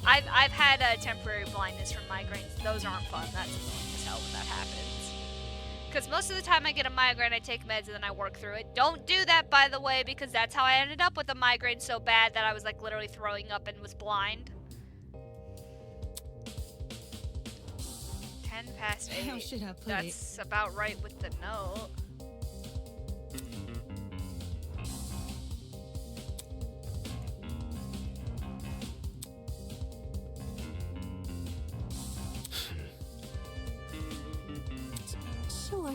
S1: I've had temporary blindness from migraines. Those aren't fun. That's annoying as hell when that happens. Because most of the time I get a migraine, I take meds and then I work through it. Don't do that, by the way, because that's how I ended up with a migraine so bad that I was, like, literally throwing up and was blind. 10 past 8.
S5: How should I put it?
S1: That's about right with the note.
S3: sure.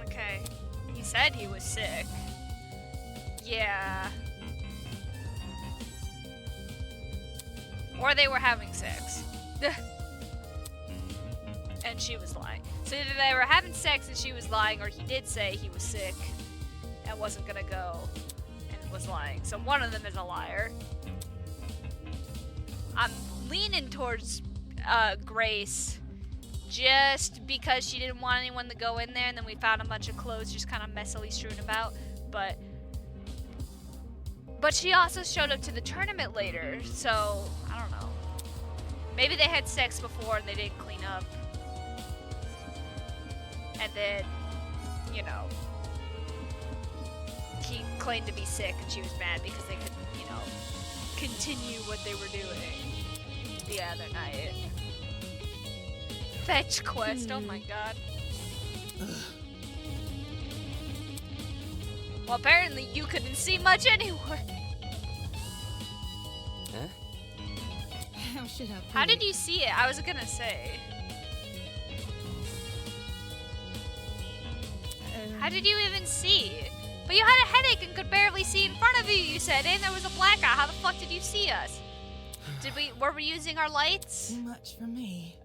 S1: Okay. He said he was sick. Yeah. Or they were having sex. And she was lying. So either they were having sex and she was lying, or he did say he was sick and wasn't gonna go and was lying, so one of them is a liar. I'm leaning towards Grace just because she didn't want anyone to go in there, and then we found a bunch of clothes just kind of messily strewn about. But she also showed up to the tournament later, so I don't know. Maybe they had sex before and they didn't clean up. And then, you know, he claimed to be sick and she was mad because they could, you know, continue what they were doing the other night. Fetch quest, oh my god. Well, apparently you couldn't see much anywhere.
S4: Huh?
S5: How should I put
S1: How
S5: it?
S1: did you see it? I was gonna say. How did you even see? But you had a headache and could barely see in front of you, you said, and there was a blackout. How the fuck did you see us? Were we using our lights?
S5: Too much for me.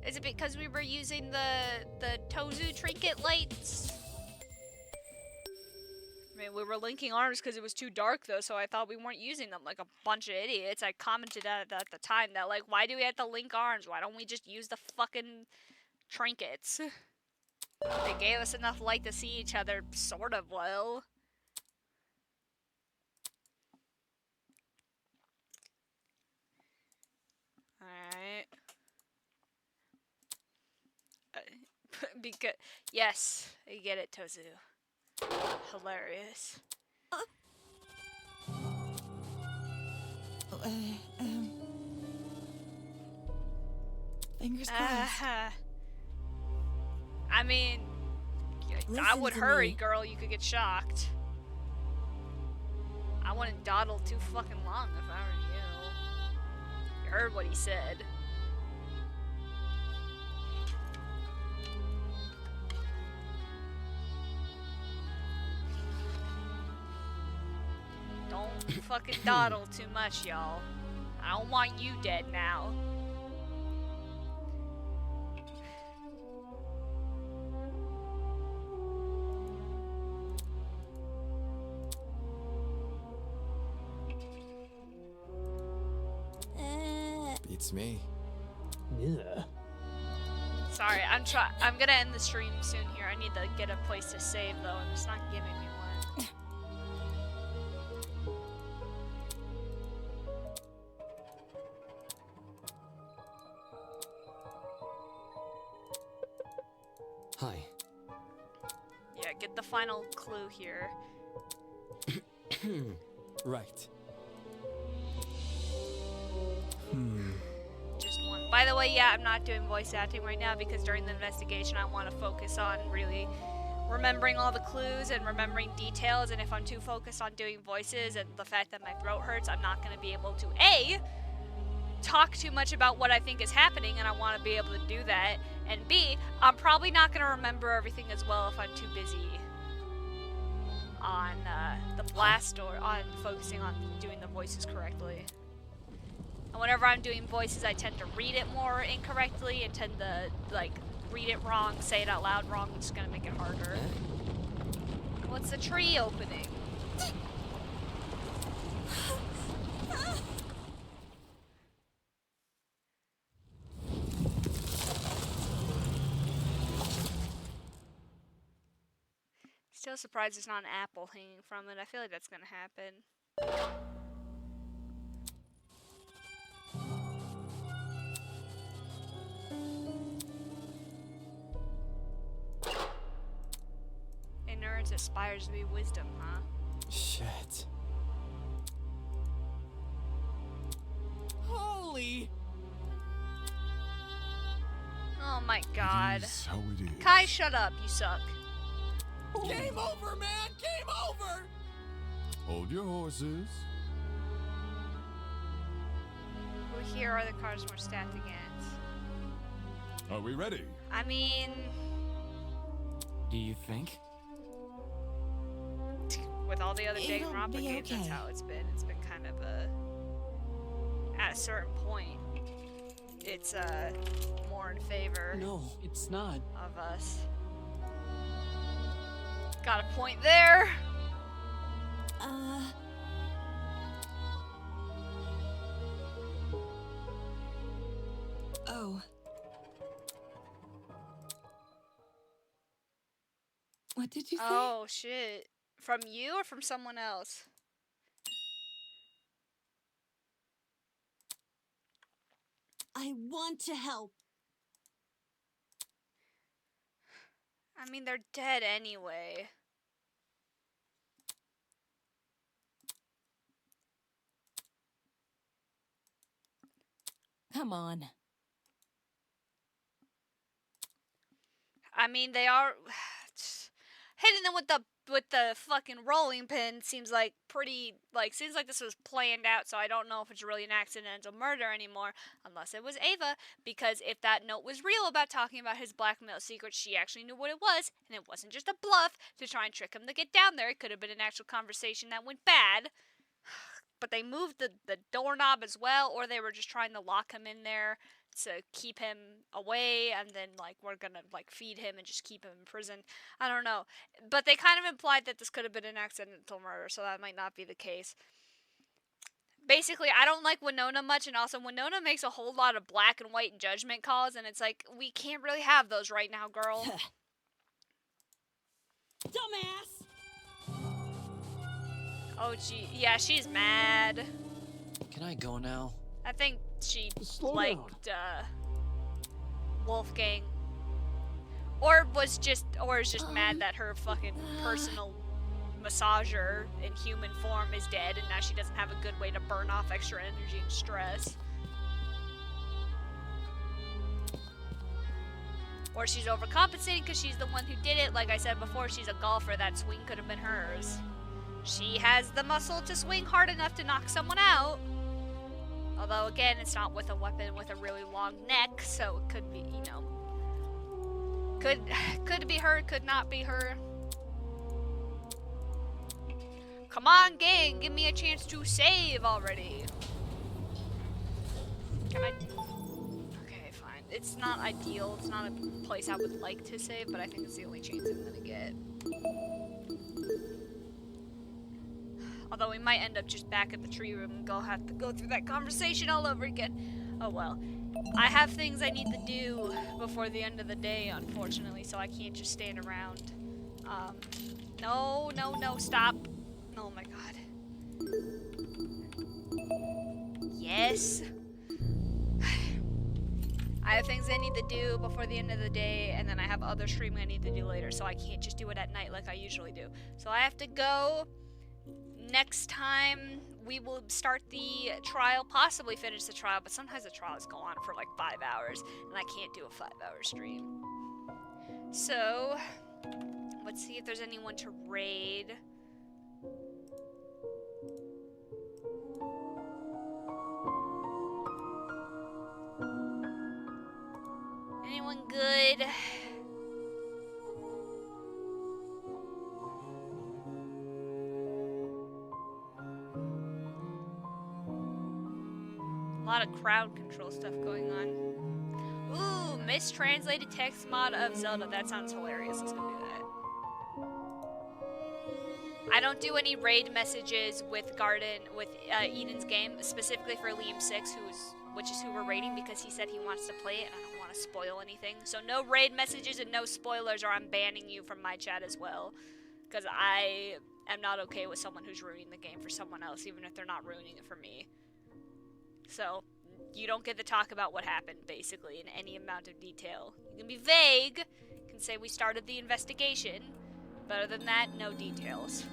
S1: Is it because we were using the Tozu trinket lights? I mean, we were linking arms because it was too dark, though, so I thought we weren't using them like a bunch of idiots. I commented at the time that, like, why do we have to link arms? Why don't we just use the fucking trinkets? They gave us enough light to see each other sort of well. Alright. Because, yes, I get it, Tozu. Hilarious.
S5: Fingers crossed.
S1: I mean, I
S5: Listen
S1: would
S5: to
S1: hurry,
S5: me.
S1: girl. You could get shocked. I wouldn't dawdle too fucking long if I were you. You heard what he said. Don't fucking dawdle too much, y'all. I don't want you dead now.
S7: Beats me.
S6: Yeah.
S1: Sorry, I'm gonna end the stream soon here. I need to get a place to save though, and it's not giving me one.
S4: Hi.
S1: Yeah, get the final clue here.
S7: Right.
S1: Just one. By the way, yeah, I'm not doing voice acting right now because during the investigation I want to focus on really remembering all the clues and remembering details, and if I'm too focused on doing voices and the fact that my throat hurts, I'm not going to be able to A, talk too much about what I think is happening, and I want to be able to do that, and B, I'm probably not going to remember everything as well if I'm too busy on the blast or on focusing on doing the voices correctly. And whenever I'm doing voices, I tend to read it more incorrectly and tend to, like, read it wrong, say it out loud wrong, which is going to make it harder. What's the tree opening? Still surprised there's not an apple hanging from it. I feel like that's gonna happen. Ignorance aspires to be wisdom, huh?
S7: Shit.
S5: Holy!
S1: Oh my god.
S8: It is how it is.
S1: Kai, shut up, you suck.
S5: Game over, man! Game over!
S8: Hold your horses.
S1: Who here are the cards we're stacked against?
S8: Are we ready?
S1: I mean,
S7: Do you think?
S1: with all the other
S5: It'll
S1: Danganronpa
S5: be
S1: games, that's
S5: okay.
S1: how it's been. It's been kind of a... At a certain point, it's more in favor
S2: No, it's not.
S1: of us. Got a point there.
S9: Oh. What did you say?
S1: Oh, shit. From you or from someone else?
S3: I want to help.
S1: I mean, they're dead anyway.
S3: Come on.
S1: I mean, they are hitting them with the fucking rolling pin seems like seems like this was planned out, so I don't know if it's really an accidental murder anymore, unless it was Ava, because if that note was real about talking about his blackmail secret, she actually knew what it was, and it wasn't just a bluff to try and trick him to get down there. It could have been an actual conversation that went bad. But they moved the doorknob as well, or they were just trying to lock him in there to keep him away, and then, like, we're gonna, like, feed him and just keep him in prison. I don't know. But they kind of implied that this could have been an accidental murder, so that might not be the case. Basically, I don't like Winona much, and also Winona makes a whole lot of black and white judgment calls, and it's like, we can't really have those right now, girl.
S3: Dumbass!
S1: Oh, gee. Yeah, she's mad.
S2: Can I go now?
S1: I think she
S6: Slow
S1: liked Wolfgang, or is just mad that her fucking personal massager in human form is dead, and now she doesn't have a good way to burn off extra energy and stress. Or she's overcompensating because she's the one who did it. Like I said before, she's a golfer. That swing could have been hers. She has the muscle to swing hard enough to knock someone out. Although, again, it's not with a weapon with a really long neck, so it could be, you know. Could be her, could not be her. Come on, gang, give me a chance to save already. Can I? Okay, fine. It's not ideal. It's not a place I would like to save, but I think it's the only chance I'm gonna get. Although we might end up just back at the tree room and have to go through that conversation all over again. Oh well. I have things I need to do before the end of the day, unfortunately, so I can't just stand around. No, stop. Oh my god. Yes. I have things I need to do before the end of the day, and then I have other streaming I need to do later, so I can't just do it at night like I usually do. So I have to go. Next time, we will start the trial, possibly finish the trial, but sometimes the trials go on for like 5 hours, and I can't do a 5-hour stream. So, let's see if there's anyone to raid. Anyone good? A lot of crowd control stuff going on. Ooh, mistranslated text mod of Zelda. That sounds hilarious. Let's go do that. I don't do any raid messages with Eden's game, specifically for Liam 6, which is who we're raiding, because he said he wants to play it, and I don't want to spoil anything. So no raid messages and no spoilers, or I'm banning you from my chat as well. Because I am not okay with someone who's ruining the game for someone else, even if they're not ruining it for me. So, you don't get to talk about what happened, basically, in any amount of detail. You can be vague, you can say we started the investigation, but other than that, no details.